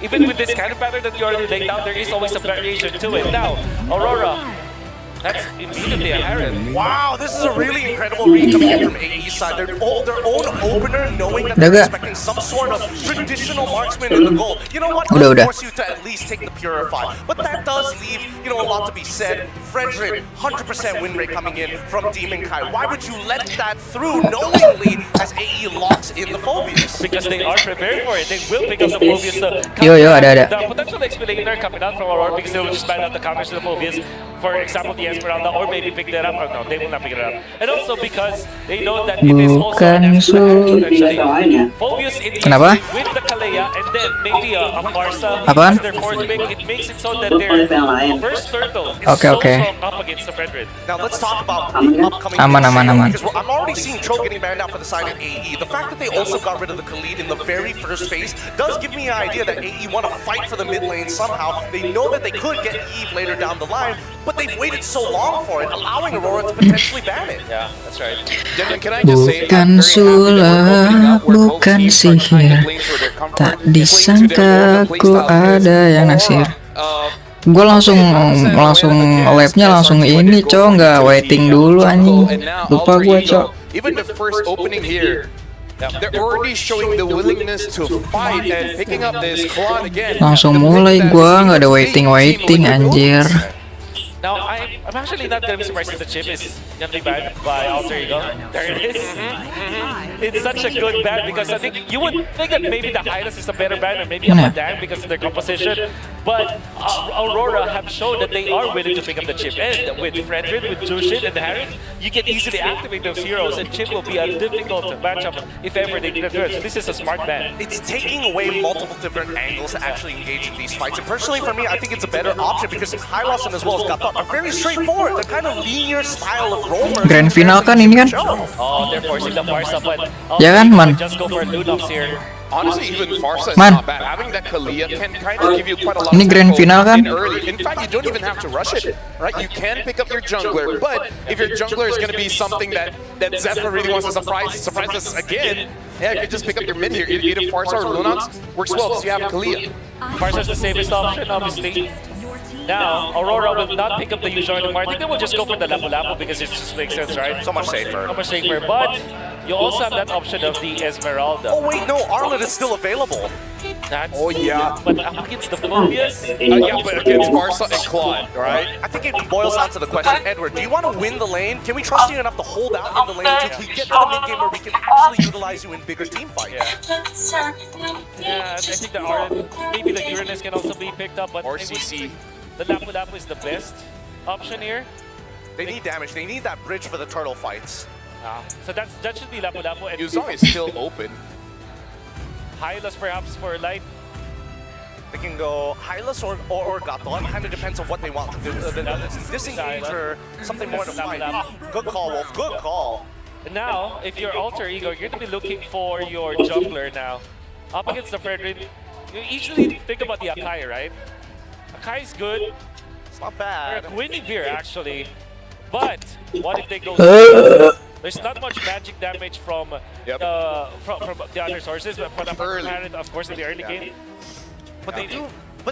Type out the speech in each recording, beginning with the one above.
even with this kind of pattern that you already laid down, there is always a variation to it. Now, Aurora, that's immediately a Heron. Wow, this is a really incredible read coming in from AE's side. Their own opener, knowing that they're expecting some sort of traditional marksman in the goal. You know what? It'll force you to at least take the Purify. But that does leave, you know, a lot to be said. Frederick, 100% win rate coming in from Demon Kai. Why would you let that through knowingly as AE locks in the Phobius? Because they are prepared for it. They will pick up the Phobius. Ada. The potential explainer coming out from Aurora because they will just ban out the counters to the Phobius. For example, the Esmeralda, or maybe pick that up. Oh, no, they will not pick it up. And also because they know that it is also an potentially Phobius in with the Kalea, and then maybe a Farsa as their fourth pick. It makes it so that their first turtle is so strong up against the Fredred. Now let's talk about the upcoming aman. because I'm already seeing Cho getting banned out for the side of AE. The fact that they also got rid of the Khalid in the very first phase does give me an idea that AE want to fight for the mid lane somehow. They know that they could get Eve later down the line, but they've waited so long for it, allowing Aurora to potentially ban it. Yeah, that's right. Gentlemen, can I just say, bukan sulap, bukan sihir, tak disangka ku ada yang naksir. Gue langsung labnya langsung ini cok, nggak waiting dulu anjing. Lupa gue cok. Even the first opening here, they're already showing the willingness to fight and picking up this quad again. Langsung mulai gue, nggak ada waiting anjir. Now, I'm actually not going to be surprised if the chip is going to be banned by Alter Ego. There it is. It's such a good ban because I think you would think that maybe the Hylas is a better ban and maybe a Madan because of their composition. But Aurora have shown that they are willing to pick up the chip. And with Frederick, with Jushin, and the Harris, you can easily activate those heroes and chip will be a difficult matchup if ever they get through it. So this is a smart ban. It's taking away multiple different angles to actually engage in these fights. And personally for me, I think it's a better option because Hylosin as well as Gatot are very straightforward. They're kind of linear style of roamers. Grand final kan ini kan? Oh, they're forcing the Farsa, but ya kan, man. Just go for Lunox here. Honestly, even Farsa is not bad. Having that Kalia can kind of give you quite a lot of ini grand final kan? In fact, you don't even have to rush it, right? You can pick up your jungler, but if your jungler is going to be something that Zephyr really wants to surprise us again, yeah, you can just pick up your mid here. Either Farsa or Lunox works well because you have Kalia. Farsa's the safest option, obviously. Now, Aurora will not pick up the usual anymore. I think they will just go for the Lapu-Lapu because it just makes sense, right? So much safer. So much safer, but you also have that option of the Esmeralda. Oh wait, no, Arlet is still available. That's, yeah. But against the Phobius? Yeah, but against Farsa and Claude, right? I think it boils down to the question, Edward, do you want to win the lane? Can we trust you enough to hold out in the lane until we get to the mid game where we can actually utilize you in bigger team fights? Yeah, I think the Arlet, maybe the Uranus can also be picked up, but or CC. The Lapu-Lapu is the best option here. They need damage. They need that bridge for the turtle fights. So that should be Lapu-Lapu. And Yuzong is still open. Hylas perhaps for light. They can go Hylas or Gaton. Kind of depends on what they want to do. Disengage or something more to fight. Good call, Wolf. Good call. And now, if you're Alter Ego, you're going to be looking for your jungler now. Up against the Frederick, you usually think about the Akai, right? Akai's good. It's not bad. They're winning here, actually. But what if they go... There's not much magic damage from the other sources, but apparent, of course, in the early game. But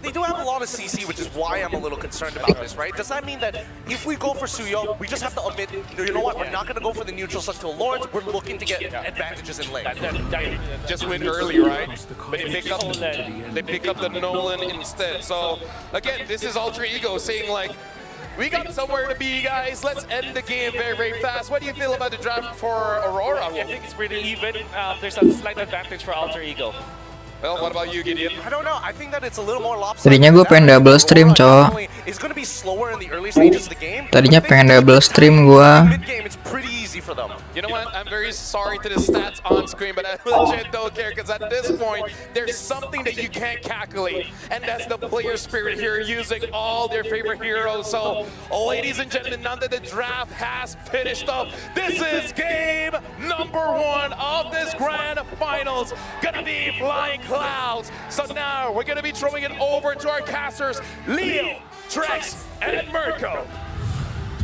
they do have a lot of CC, which is why I'm a little concerned about this, right? Does that mean that if we go for Suyo, we just have to admit, you know what, we're not going to go for the neutrals until Lawrence, we're looking to get advantages in lane. Just win early, right? But they pick up the Nolan instead. So, again, this is Alter Ego saying, like, we got somewhere to be, guys. Let's end the game very, very fast. What do you feel about the draft for Aurora? I think it's pretty even. There's a slight advantage for Alter Ego. Well, what about you, Gideon? I don't know. I think that it's a little more lopsided. Tadinya gue pengen double stream, cowok. It's going to be slower in the early stages of the game. Tadinya pengen double stream gue. Mid game, it's pretty easy for them. You know what? I'm very sorry to the stats on screen, but I legit don't care because at this point, there's something that you can't calculate, and that's the player spirit here, using all their favorite heroes. So, ladies and gentlemen, now that the draft has finished up, this is game number 1 of this grand finals. Gonna be flying clouds. So now we're gonna be throwing it over to our casters, Leo, Trex, and Mirko.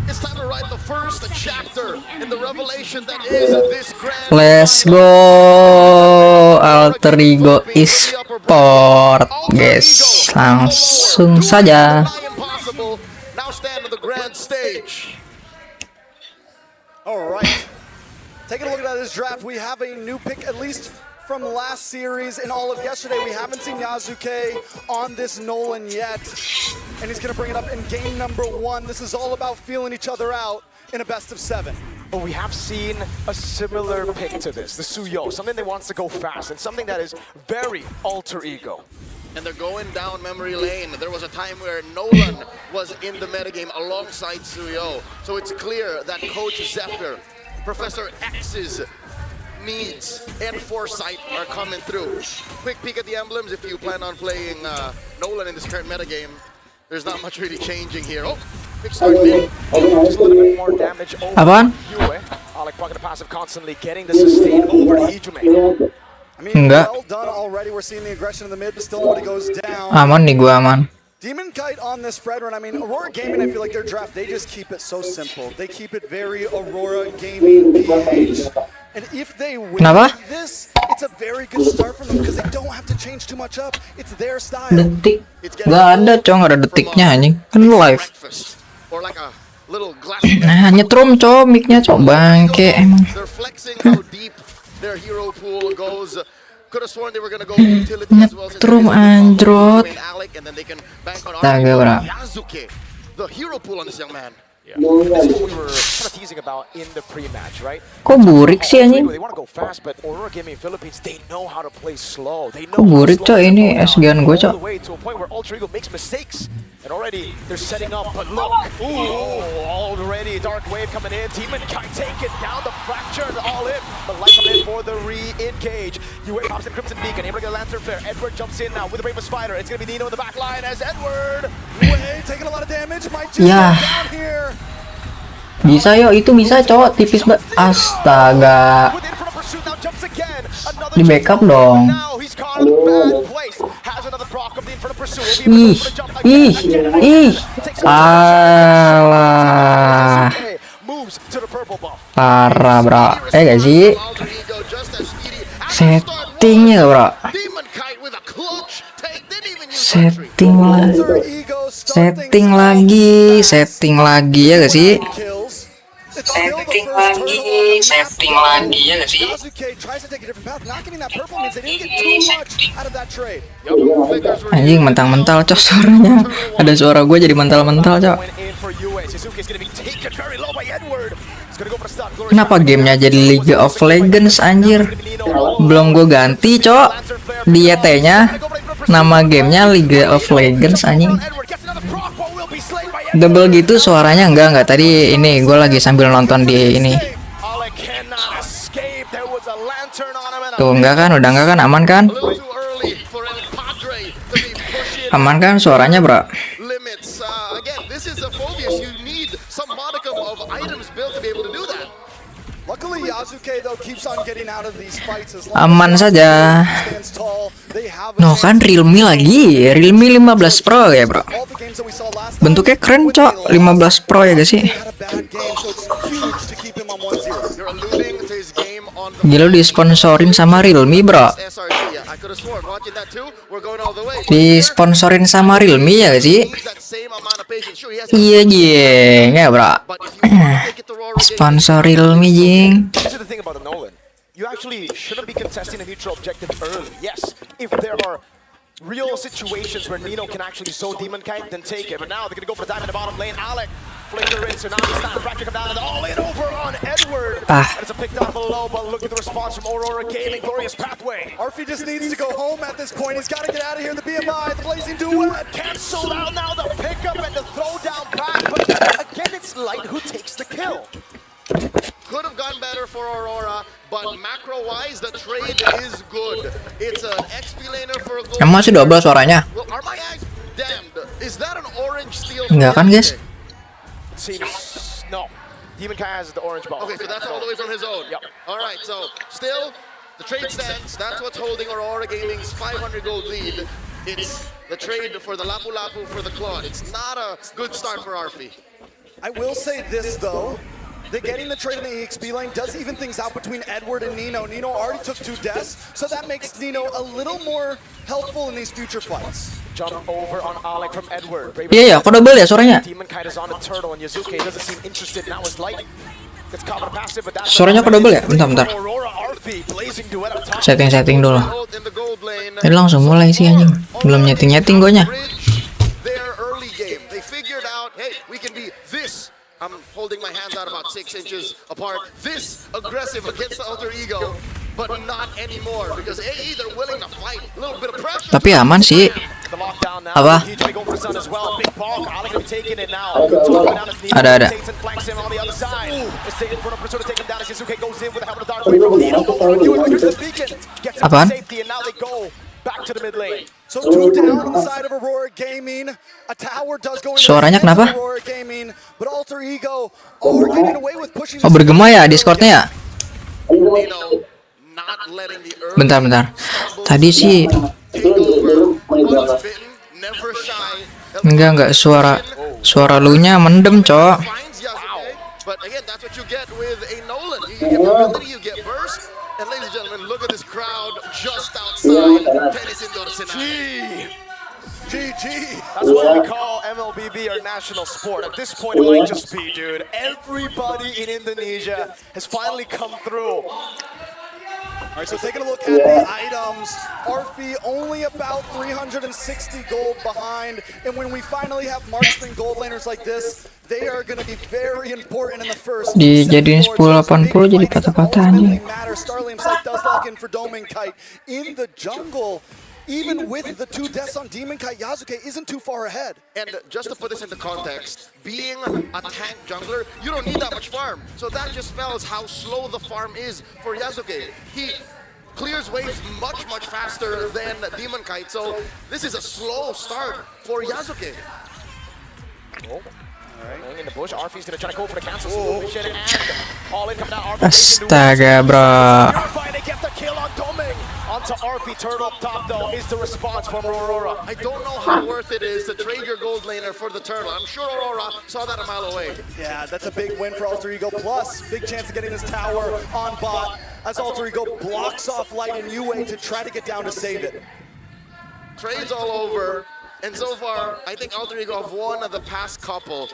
It's time to write the first chapter in the revelation that is this grand. Let's go. Alter Ego Esport, guys. Langsung saja. Now stand on the grand stage. All right. Taking a look at this draft, we have a new pick, at least from last series and all of yesterday. We haven't seen Yasuke on this Nolan yet, and he's going to bring it up in game number 1. This is all about feeling each other out in a best of 7. But we have seen a similar pick to this, the Suyo, something that wants to go fast and something that is very alter ego. And they're going down memory lane. There was a time where Nolan was in the metagame alongside Suyo. So it's clear that Coach Zephyr, Professor X's needs and foresight are coming through. Quick peek at the emblems if you plan on playing Nolan in this current metagame. There's not much really changing here. Oh, big start mid. Just a little bit more damage over Apaan? Yue. Alec blocking the passive constantly, getting the sustain over to Ijume. I mean, Enggak. well done already. We're seeing the aggression in the mid, but still nobody goes down. Aman nih, gua aman. Demon Kite on this spread run. I mean, Aurora Gaming, I feel like their draft, they just keep it so simple. They keep it very Aurora Gaming PH. And if they win Kenapa? this, it's a very good start for them because they don't have to change too much up. It's their style. Detik. Gak ada, cowok, gak ada detiknya anjing. Kan live. Breakfast. Or like a little glass. Nah, nyetrum cowok, mic-nya cowok bangke emang. They're flexing how deep their hero pool goes. Could have sworn they were gonna go utility as well. Nyetrum anjrot. Alec, and then they can bank on Astaga, bro. Yasuke. The hero pool on this young man. Yeah. This is what we were kind of teasing about in the pre-match, right? Kok burik sih anjing? They want to go fast, but Aurora Gaming Philippines, they know how to play slow. They Kok know how to burik, slow cok? the Ini tempo down SG-an gua, all cok. the way to a point where Alter Ego makes mistakes. And already they're setting up, but look, already Dark Wave coming in. Demon Kite take it down, the fracture, all in. But light coming in for the re-engage. Yue pops in Crimson Beacon, able to get a Lantern Flare. Edward jumps in now with the Brave Spider. It's going to be Nino in the back line as Edward. Way taking a lot of damage. Might just Yeah. go down here. Bisa yo, itu bisa cowok, tipis banget. Astaga. Within front of pursuit now jumps again. Another Di backup dong. now he's caught in a bad place. Has another proc of the in front of pursuit. Ih, ih, ih. Alah. Moves to the purple buff. Parah, bro. Gak sih? Alter Ego just as speedy. Settingnya, bro. Demon Kite with a clutch take. Didn't even use entry. Setting lah. Alter Ego start Setting things lagi, fast. setting lagi ya gak sih? Kills. It's still the Setting first lagi, turtle on the map. setting lagi ya gak sih? Yasuke tries to take a different path. Not getting that purple means they didn't get too much out of that trade. Figures were Anjing mental-mental cok suaranya. Ada suara gue jadi mental-mental cok. went in for Yue. Suzuki's going to be taken very low by Edward. He's going to go for the stun. Glorious Kenapa gamenya jadi League of Legends anjir? Belum gue ganti cok. Di YT-nya nama gamenya League of Legends anjing. Edward gets another proc, but will be slain by Double gitu suaranya enggak tadi ini gue lagi sambil nonton di ini. Alec cannot escape. There was a lantern on him and a Tuh enggak kan, udah enggak kan, aman kan? A little too early for El Padre to be pushing Aman kan suaranya bro? limits. Again, this is a Phobius. You need some modicum of items built to be able to do that. Luckily, Yasuke though keeps on getting out of these fights as long Aman as saja. stands tall. They have a No kan chance. Realme lagi, Realme 15 Pro ya bro. All the games that we saw last time, Bentuknya keren cok, 15 Pro ya gak sih? he had a bad game, so it's huge to keep him on 1-0. You're alluding to his game on the Gila disponsorin sama Realme bro. SRG. I could have sworn watching that too. We're going all the way. Disponsorin sama Realme ya gak sih? Needs that same amount of patience. Sure, he has Iya jeng ya bro. but if you want to take it to Aurora Gaming, Sponsor Realme jing. This is the thing about the Nolan. You actually shouldn't be contesting a neutral objective early. Yes, if there are real situations where Nino can actually sow Demon Kite, then take it. But now they're going to go for the dive in the bottom lane. Alec, flicker in, so now he's not fracture come down and all in over on Edward. Ah. And it's a pick down below, but look at the response from Aurora Gaming. Glorious pathway. Arfi just needs to go home at this point. He's got to get out of here. The BMI, the Blazing Duet. Cancelled out now the pickup and the throw down back. But again, it's Light who takes the kill. Could have gone better for Aurora, but macro-wise, the trade is good. It's an XP laner for a gold. Emang masih double suaranya? Well, are my eggs damned? Is that an orange steal? Enggak kan guys? It seems no. Demon Kite has the orange ball. Okay, so that's all the way from his own. Yep. All right, so still, the trade stands. That's what's holding Aurora Gaming's 500 gold lead. It's the trade for the Lapu Lapu for the Claw. It's not a good start for Arfi. I will say this though. that getting the trade in the EXP lane does even things out between Edward and Nino. Nino already took 2 deaths, so that makes Nino a little more helpful in these future fights. Jump over on Alec from Edward. Iya, kok double ya suaranya? Demon Kite is on the turtle and Yazuke doesn't seem interested. Now it's light. It's caught on a passive, but that's Suaranya kok double ya? Bentar. Aurora RP blazing duet up top. Setting dulu. In the gold lane. Tadi langsung mulai sih anjing. Belum nyeting gonya. Their early game. They figured out, hey, we can be this. I'm holding my hands out about 6 inches apart. This aggressive against the alter ego, but not anymore because AE they're willing to fight. A little bit of pressure. Tapi aman sih. The lockdown now. Apa? TJ go for Sun as well. Big Bonk. Alec taking it now. Toko down as Nino. Ada. Satan flanks him on the other side. It's taken for Pursuit to take him down as Yazuke goes in with a helmet of dark wave from Nino. Goes for you and the beacon. Gets him to Apaan? safety and now they go back to the mid lane. So 2 down on the side of Aurora Gaming. A tower does go into Suaranya the hands kenapa? of Aurora Gaming, but Alter Ego are getting away with pushing. Oh, bergema ya Discordnya ya? Nino not letting the early Bentar. Tadi sih take over. Once bitten, never shy. enggak suara lunya mendem, Cok. Finds Yasuke, but again, that's what you get with a Nolan. You get mobility, you get burst. And ladies and gentlemen, look at this crowd just outside Tennis Indoor Senai. GG. That's what we call MLBB our national sport. At this point, it might just be, dude. Everybody in Indonesia has finally come through. All right, so taking a look at the items, Arfi only about 360 gold behind, and when we finally have marksman gold laners like this, they are going to be very important in the first. Dijadiin 1080 jadi patah-patahnya. Starlium Sight does lock in for Doming Kite in the jungle. Even with the 2 deaths on Demon Kite, Yasuke isn't too far ahead. And just to put this into context, being a tank jungler, you don't need that much farm. So that just spells how slow the farm is for Yasuke. He clears waves much faster than Demon Kite. So this is a slow start for Yasuke. Right. In the bush, Arfi's gonna try to go for the cancel solution and all in coming out. Arfi Astaga, bro. they get the kill on Doming. Onto Arfi, turtle up top though is the response from Aurora. I don't know how worth it is to trade your gold laner for the turtle. I'm sure Aurora saw that a mile away. Yeah, that's a big win for Alter Ego. Plus, big chance of getting this tower on bot as Alter Ego blocks off Light and UA to try to get down to save it. Trades all over, and so far, I think Alter Ego have won the past couple.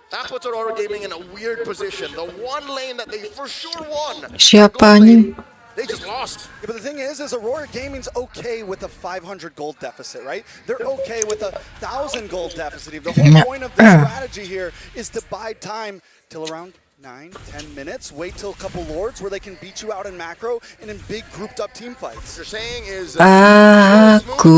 That puts Aurora Gaming in a weird position. The one lane that they for sure won. Siapa anjing? They just lost. Yeah, but the thing is Aurora Gaming's okay with a 500 gold deficit, right? They're okay with a 1,000 gold deficit. The whole point of the strategy here is to buy time till around 9-10 minutes, wait till a couple lords where they can beat you out in macro and in big grouped up team fights. What you're saying is Aku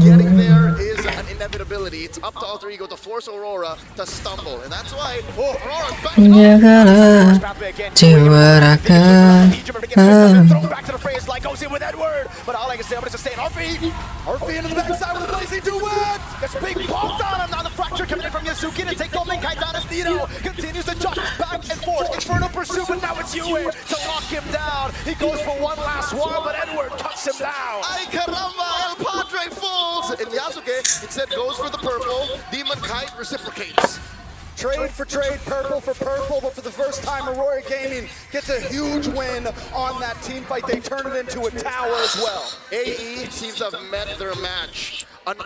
getting there is an inevitability. It's up to Alter Ego to force Aurora to stumble, and that's why Aurora's back. Janganlah jiwarakan. Thrown back to the phrase like goes in with Edward, but all I can say I'm gonna sustain Arfi into the backside with a blazing duet. It's big bumped on him. Now the fracture coming in from Yazuki to take Doming Kite down as Nino continues to jump back and forth. Infernal pursuit, but now it's Yue to lock him down. He goes for one last one, but Edward cuts him down. Ay caramba, El Padre falls, and Yasuke instead goes for the purple. Demon Kite reciprocates. Trade for trade, purple for purple, but for the first time, Aurora Gaming gets a huge win on that team fight. They turn it into a tower as well. AE seems to have met their match. An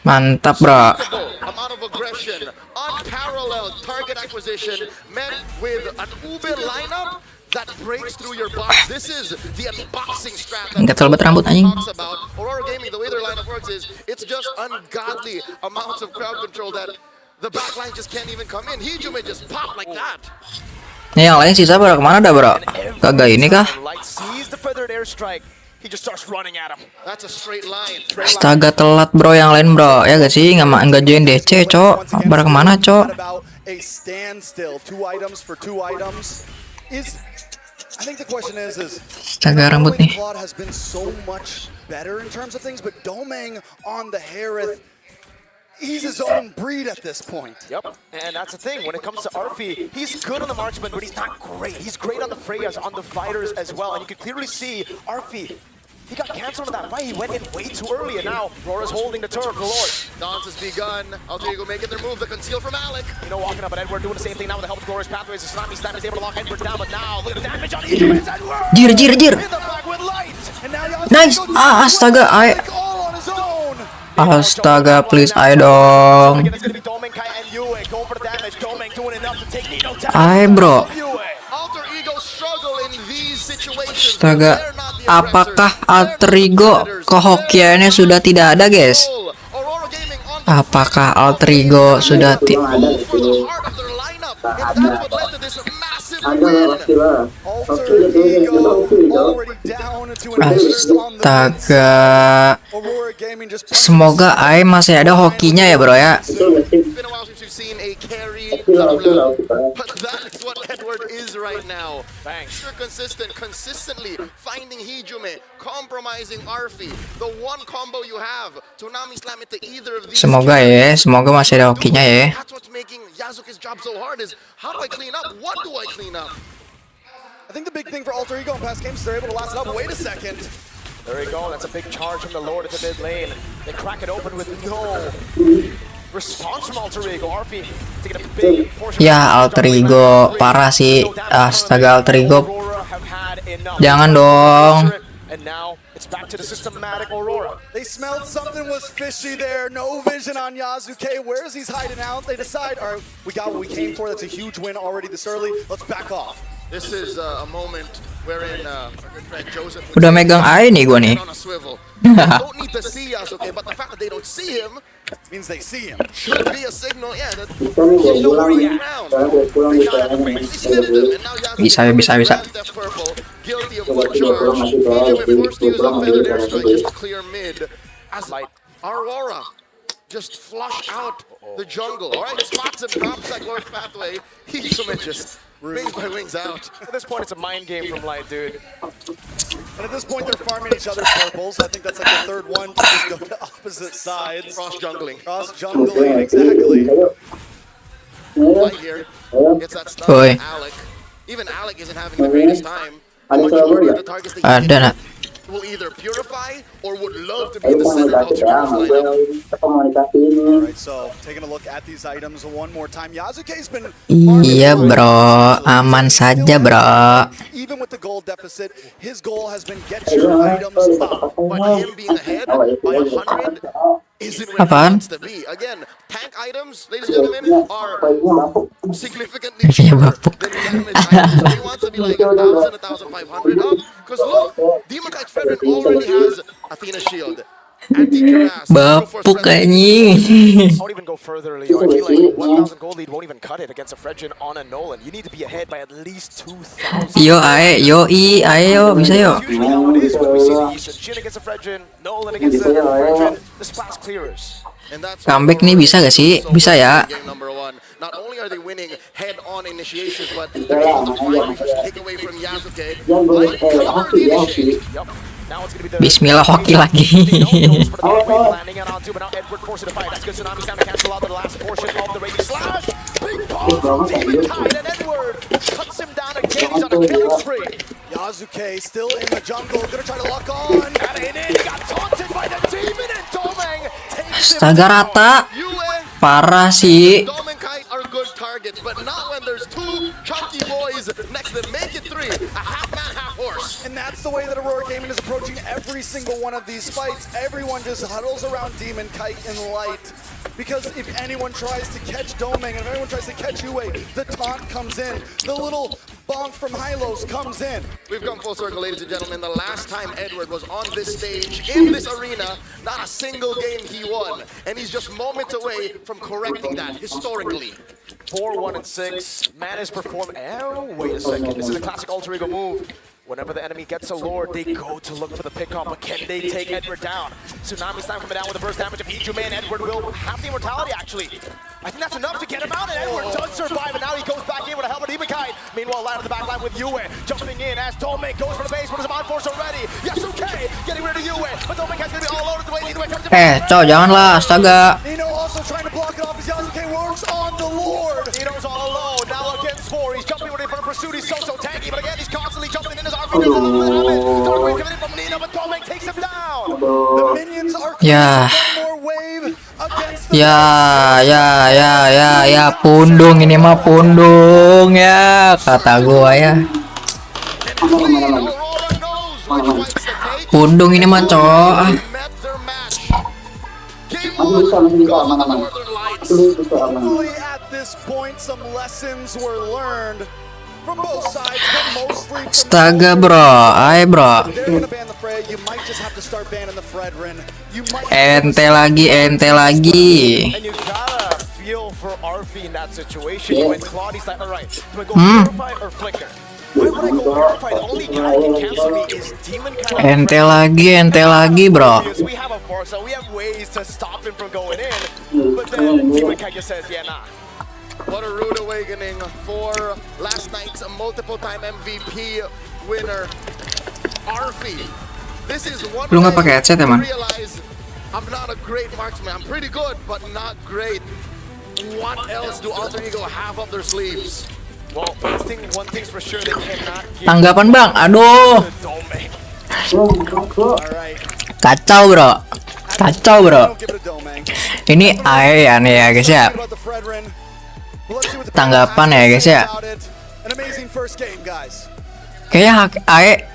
Mantap, bro. amount of aggression, unparalleled target acquisition, met with an Ube lineup that breaks through your box. This is the unboxing strat that Gatel banget rambut anjing. talks about. Aurora Gaming, the way their lineup works is it's just ungodly amounts of crowd control that the backline just can't even come in. Hijume just pop like that. Nih yang lain sisa pada kemana dah, bro? Kagak ini kah? Light sees the feathered airstrike. He just starts running at him. That's a straight line. Astaga, telat bro yang lain, bro. Ya gak sih? Nggak join DC, Cok. Pada kemana, Cok? A standstill, 2 items for 2 items. I think the question is Astaga, rambut nih. Claude has been so much better in terms of things, but Doming on the Harith, he's his own breed at this point. Yep, and that's the thing. When it comes to Arfi, he's good on the marksman, but he's not great. He's great on the Freyas, on the fighters as well. And you can clearly see Arfi, He got cancelled on that fight. He went in way too early, and now Rora's holding the turret galore. Dance has begun. Alter Ego making their move. The conceal from Alec. You know, walking up, and Edward doing the same thing now with the help of Glorious Pathways. Tsunami Slam is able to lock Edward down, but now look at the damage on Edward. Edward! Jir. In the back with light. And now Yasuke Nice. goes Astaga, all on his own. Astaga, please, ayo dong. Again, it's gonna be Domeng, Kai, and Yue going for the damage. Domeng doing enough to take Nino down. Ayo bro. Alter Ego struggle in these situations. Astaga, They're not the apakah aggressors. Alter Ego kehokiannya sudah tidak ada, guys? Aurora Gaming on Apakah Alter Ego sudah for the heart of their lineup. And that's what led to this massive win. Alter Ego already down to an on the Astaga. Aurora Gaming just Semoga Ae masih ada hokinya ya bro ya. It's been a while since we've seen a carry, but that's what Edward is right now. Thanks. Extra consistently finding Hijume, compromising Arfi. The one combo you have, Tsunami Slam into either of these. Semoga ya, semoga masih ada hokinya ya. That's what's making Yasuke's job so hard is how do I clean up? What do I clean up? I think the big thing for Alter Ego in past games, they're able to last it up. Wait a second. There we go. That's a big charge from the Lord at the mid lane. They crack it open with no response from Alter Ego. Arfi taking a big portion. Ya Alter Ego parah sih. Astaga Alter Ego. Jangan dong. And now it's back to the systematic Aurora. They smelled something was fishy there. No vision on Yasuke. Where's he's hiding out? They decide, all right, we got what we came for. That's a huge win already this early. Let's back off. This is a moment wherein our good friend Joseph Udah megang Ae nih gua nih. on a swivel. They don't need to see Yasuke, but the fact that they don't see him Means they see him. should be a signal, yeah, that they know where he's around. They got him, they sniffed him, and now Yasuke Bisa. grabs that purple, guilty of one charge. Even forced to use a feathered airstrike just to clear mid. As like Aurora just flush out the jungle. All right, spots him, drops that Glorious Pathway. He's just wings by wings out. At this point, it's a mind game from Light, dude. And at this point, they're farming each other's purples. I think that's like the third one to just go to opposite sides. Cross jungling. Cross jungling, exactly. Light here gets that stun Oi. from Alec. Even Alec isn't having the greatest time. Majority of the targets they Ada nak. will either purify or would love to be the center of Alter Ego's lineup. All right, so taking a look at these items one more time. Yasuke's been Iya bro, aman saja bro. even with the gold deficit, his goal has been get your items up. But him being ahead by 100 isn't where he Apaan? wants to be. Again, tank items, ladies and gentlemen, are significantly Iya, cheaper bapuk. than damage items. So he wants to be like 1,000, 1,500 up. Because look, Demon Knight Fredrin already has Athena Shield. Anti-Cuirass, Bapuk anjing. I won't even go further, Leo. I feel like 1,000 gold lead won't even cut it against a Fredrin on a Nolan. You need to be ahead by at least 2,000. Yo Ae, ayo bisa yo. Usually how it is when we see the Eastern. Jhin against a Fredrin, Nolan against a Fredrin, the splash clearers. And that's Comeback nih bisa gak sih? Bisa ya. Game number one. Not only are they winning head-on initiations, but they're able to find reasons to take away from Yasuke. Like cover the initiate. Yep. Now it's going to be the Bismillah hoki lagi. landing it onto, but now Edward forcing the fight. That's good. Tsunami Slam to cancel out the last portion of the raging slash. Big bomb from Demon Knight, and Edward cuts him down again. He's on a killing spree. Yasuke still in the jungle, gonna try to lock on. Got it in. He got taunted by the demon, and Domeng takes him Astaga rata. Parah sih. Dom and Kite are good targets, but not when there's two chunky boys next to them. Make it three. A half man, half horse. And that's the way that Aurora Gaming is approaching every single one of these fights. Everyone just huddles around Demon, Kite, and Light. Because if anyone tries to catch Domeng, and if anyone tries to catch Yue, the taunt comes in. The little bonk from Hylos comes in. We've come full circle, ladies and gentlemen. The last time Edward was on this stage, in this arena, not a single game he won. And he's just moments away from correcting that historically. 4, 1, and 6. Man is performing. Oh, wait a second. This is a classic alter ego move. Whenever the enemy gets a lord, they go to look for the pickup, but can they take Edward down? Tsunami Slam coming down with the burst damage of Hijume, and Edward will have the immortality, actually. I think that's enough to get him out, and Edward does survive, and now he goes back in with a helmet Demon Kite. Meanwhile, line on the back line with Yue, jumping in as Domeng goes for the base, but is on force already. Yasuke getting rid of Yue, but Domeng has going to be all over the way. Yue comes to Cow, janganlah, astaga. Nino also trying to block it off as Yasuke works on the Lord. Nino's all alone, now against 4. He's jumping ready for the pursuit. He's so tanky, but again, he's constantly jumping in his army. There's a lot of damage. Dark Wave coming in from Nino, but Domeng takes Ya, More wave against the ya, pundung ini mah pundung ya, kata gua ya. Aurora knows which fights to take. Pundung ini mah cowok. Met their match. Game 1 goes to the Northern Lights. Hopefully at this point some lessons were learned from both sides, but mostly from Astaga bro, ayo bro. They're gonna ban the Frey. You might just have to start banning the Fredrin. You might Ente lagi. And you gotta feel for RP in that situation when Claudi's like, alright, do I go Purify or Flicker? Why would I go Purify? The only guy who can cancel me is Demon Ente lagi bro. Because we have a force, so we have ways to stop him from going in. But then Demon Kai just says, yeah, nah. What a rude awakening for last night's multiple-time MVP winner, Arfi. This is one Lu nggak way pakai headset to emang? realize I'm not a great marksman. I'm pretty good, but not great. What else do Alter Ego have up their sleeves? Well, one thing's for sure, they cannot give Tanggapan bang, aduh, the domain. kacau bro. don't give it a domain. Ini AE ya nih ya guys ya. About the Fredrin. Well, let's see what the Tanggapan Fredrin ya, has to guys, say ya. about it. An amazing first game, guys. Kayaknya AE,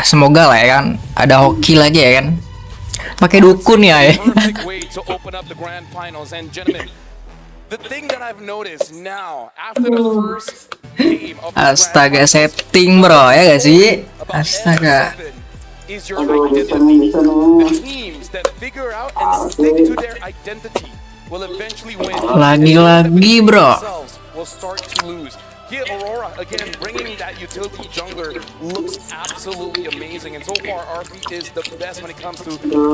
semoga lah ya kan, ada hoki lagi ya kan. Pakai dukun ya AE. Perfect way to open up the grand finals. And gentlemen, the thing that I've noticed now after the first game of the Astaga, grand finals, setting bro ya gak sih? about Astaga. F7 is your identity. The teams that figure out and stick to their identity will eventually win. Lagi-lagi, bro. Themselves will start to lose. Here, Aurora again bringing that utility jungler looks absolutely amazing, and so far RP is the best when it comes to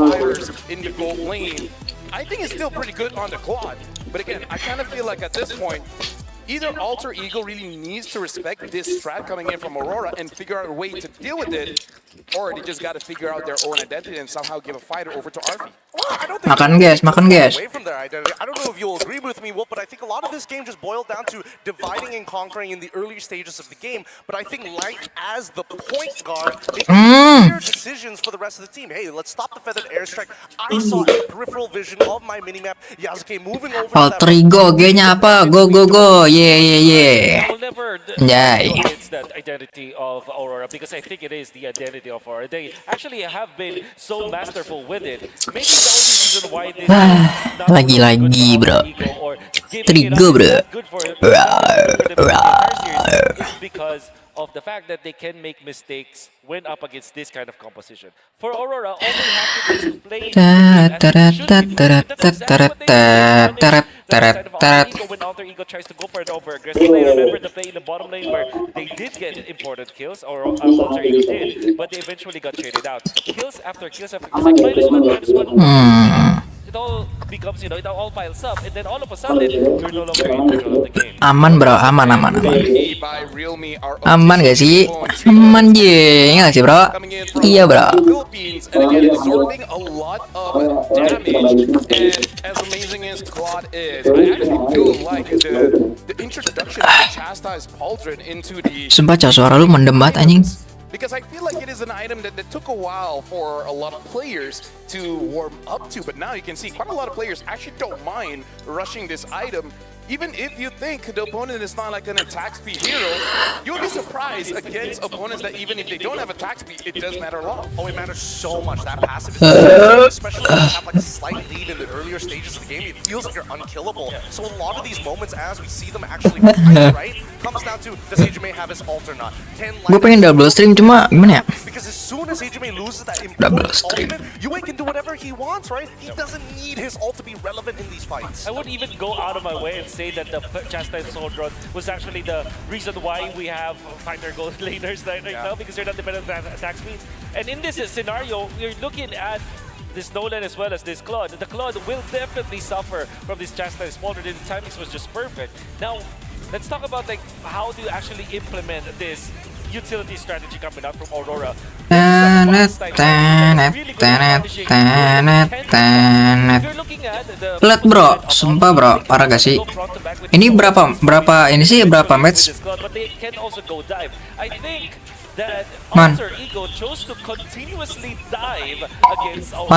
fighters in the gold lane. I think it's still pretty good on the quad, but again, I kind of feel like at this point, either Alter Ego really needs to respect this strat coming in from Aurora and figure out a way to deal with it, or they just got to figure out their own identity and somehow give a fighter over to RP. Makan guys. Away from their identity. I don't know if you'll agree with me, Wolf, but I think a lot of this game just boiled down to dividing and conquering in the earlier stages of the game. But I think Light, as the point guard, making clear decisions for the rest of the team. Hey, let's stop the feathered airstrike. I saw a peripheral vision of my minimap. Yasuke moving over to that. Alter Ego, G-nya apa? Go. Ye. I will never Yay. it's that identity of Aurora, because I think it is the identity of Aurora. They actually have been so masterful with it. Maybe the only reason why this is not Lagi-lagi, good for bro. Alter Ego or giving Trigo, it up bro. is not good for the entire series is because of the fact that they can make mistakes when up against this kind of composition. For Aurora, all they have to do is play when Alter Ego tries to go for an over aggressive play. Remember the play in the bottom lane where they did get important kills, or Alter Ego did, but they eventually got traded out. Kills after kills after kills, like -1. It all becomes, it all piles up, and then all of a sudden, you're no longer in control of the game. Aman bro, aman. By Realme are Aman gak sih? Aman je, ya gak sih bro? coming in from Iya bro. the Philippines, and again absorbing a lot of damage. And as amazing as Claude is, I actually do like the introduction of the Chastised Pauldron into the. Sumpah Cok, suara lu mendem banget anjing. Because I feel like it is an item that took a while for a lot of players to warm up to, but now you can see quite a lot of players actually don't mind rushing this item. Even if you think the opponent is not like an attack speed hero, you'll be surprised against opponents that even if they don't have attack speed, it does matter a lot. Oh, it matters so much. That passive is especially when you have like a slight lead in the earlier stages of the game. It feels like you're unkillable. So a lot of these moments, as we see them actually fight, right, comes down to does Hajime have his ult or not? Gue pengen double stream cuma gimana ya? Because as soon as Hajime loses that Double important stream. ultimate, Yue can do whatever he wants, right? He doesn't need his ult to be relevant in these fights. I would even go out of my way and say that the Chastised Pauldron was actually the reason why we have fighter gold laners right now, because they're not dependent on attack speed. And in this scenario, you're looking at this Nolan as well as this Claude. The Claude will definitely suffer from this Chastised Pauldron. The timings was just perfect. Now, let's talk about like how do you actually implement this utility strategy coming out from Aurora. Pelat bro, sumpah bro, parah gak sih? Ini berapa ini sih berapa match? Man.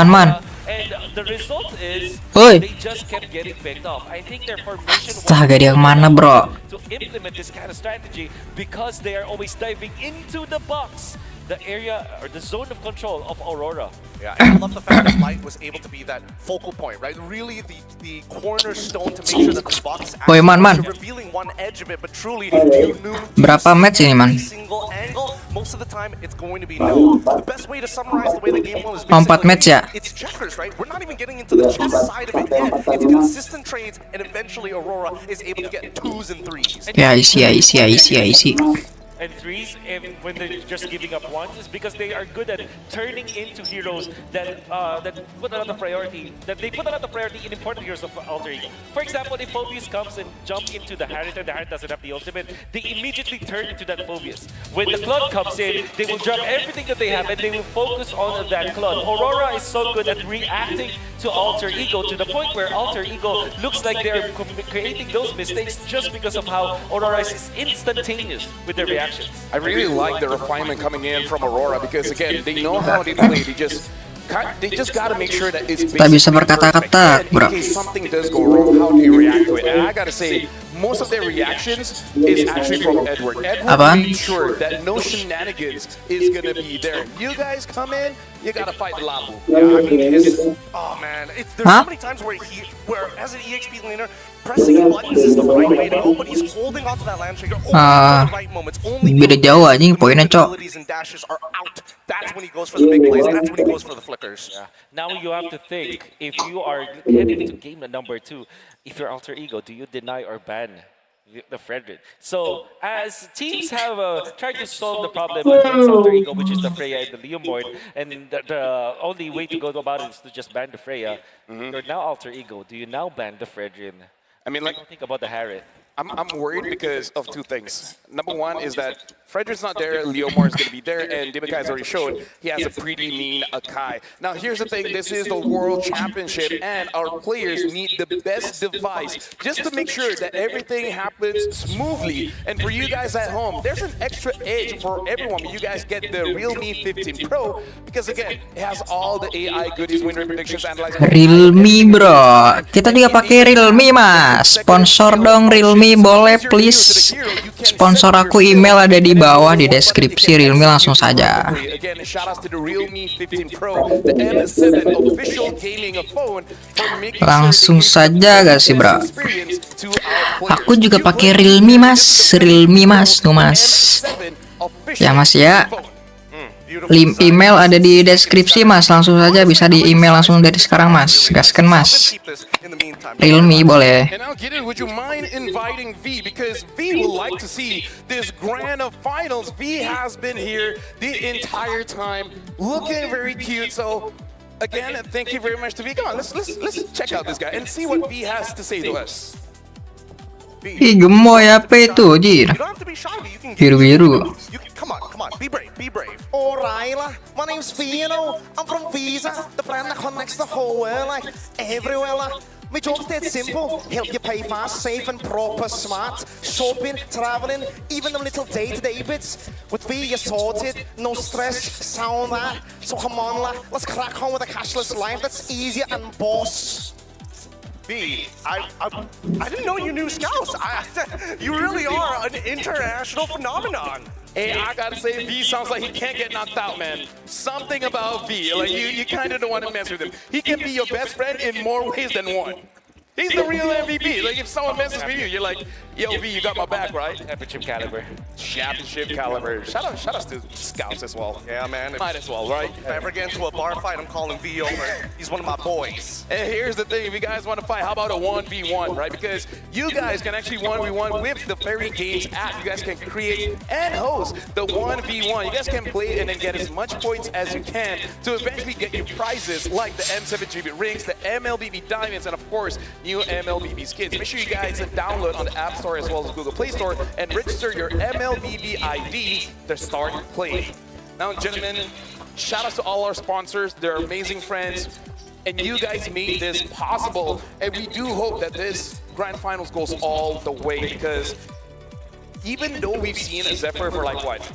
Man. And the result is Oi. they just kept getting picked off. I think their formation Astaga, dia kemana, bro? to implement this kind of strategy because they are always diving into the box, the area or the zone of control of Aurora. Yeah, and I love the fact that Light was able to be that focal point, right? Really the cornerstone to make sure that the box Woi, man. revealing one edge of it, but truly you knew Berapa match ini, man? single angle. Most of the time, it's going to be no. The best way to summarize the way the game was Empat match ya? it's checkers, right? We're not even getting into the chess side of it yet. It's consistent trades, and eventually Aurora is able to get 2s and 3s. Ya, isi. And 3s, when they're just giving up 1s, is because they are good at turning into heroes that put a lot of priority. That they put a lot of priority in important heroes of Alter Ego. For example, if Phobius comes and jumps into the Harriet and the Harriet doesn't have the ultimate, they immediately turn into that Phobius. When the Claude comes in, they will drop everything that they have and they will focus on that Claude. Aurora is so good at reacting to Alter Ego to the point where Alter Ego looks like they're creating those mistakes just because of how Aurora is instantaneous with their reactions. I really like the refinement coming in from Aurora because again, they know how they play. They just gotta make sure that it's Tak bisa berkata-kata, bro. in case something does go wrong, how do you react to it? And I gotta say, most of their reactions is actually from Edward. Edward made sure that no shenanigans is gonna be there. You guys come in, you gotta fight the Labu. Yeah, I mean, oh man, there's so many times where as an EXP laner, pressing buttons is the right way to go, but he's holding onto that land trigger only for the right moments. Only Beda jauh anjing poinnya, Cok. abilities and dashes are out. That's when he goes for the big plays. That's when he goes for the flickers. Yeah. Now you have to think, if you are heading into game number 2, if you're Alter Ego, do you deny or ban the Frederick? So as teams have tried to solve the problem against Alter Ego, which is the Freya and the Leomord, and the only way to go about it is to just ban the Freya, you're now Alter Ego. Do you now ban the Frederick? I mean, like, Don't think about the Harith. I'm worried because of two things. Number one is that Frederick's not there, Leomar is going to be there, and Dimakai has already showed he has a pretty mean Akai. Now here's the thing, this is the World Championship and our players need the best device just to make sure that everything happens smoothly. And for you guys at home, there's an extra edge for everyone. You guys get the Realme 15 Pro because again, it has all the AI goodies, win rate predictions, analyze. Realme, bro. Kita juga pakai Realme, Mas. Sponsor dong Realme, boleh please. Sponsor aku, email ada di bawah di deskripsi. Realme langsung saja. Langsung saja gak sih, bro? Aku juga pakai Realme, Mas. Realme, Mas. Tuh, Mas. Ya, Mas ya. Email ada di deskripsi, Mas. Langsung saja bisa di email langsung dari sekarang, Mas. Gaskan, Mas. Realme boleh. And now, Gideon, would you mind inviting V? Because V would like to see this grand of finals. V has been here the entire time, looking very cute. So, again, thank you very much to V. Come on, let's check out this guy and see what V has to say to us. Ih, gemoy apa itu, Jir? Biru-biru. Come on, be brave. Alright lah, my name's V, you know. I'm from Visa, the brand that connects the whole world, like everywhere lah. My job's dead simple, help you pay fast, safe and proper, smart. Shopping, traveling, even the little day-to-day bits. With V, you're sorted, no stress, sound that. So come on lah, let's crack on with a cashless life that's easier and boss. V, I didn't know you knew Scouts. You really are an international phenomenon. Hey, I gotta say, V sounds like he can't get knocked out, man. Something about V, like you kind of don't want to mess with him. He can be your best friend in more ways than one. He's the real MVP. Like if someone messes with you, you're like, yo V, you got my back, right? Championship caliber. Championship caliber. Shout out to Scouts as well. Yeah, man. Might as well, right? If I ever get into a bar fight, I'm calling V over. He's one of my boys. And here's the thing, if you guys want to fight, how about a 1v1, right? Because you guys can actually 1v1 with the Fairy Games app. You guys can create and host the 1v1. You guys can play and then get as much points as you can to eventually get your prizes like the M7GB rings, the MLBB diamonds, and of course, new MLBB skins. Make sure you guys download on the App Store as well as Google Play Store and register your MLBB ID to start playing. Now, gentlemen, shout out to all our sponsors. They're amazing friends. And you guys made this possible. And we do hope that this Grand Finals goes all the way because even though we've seen a Zephyr for like what?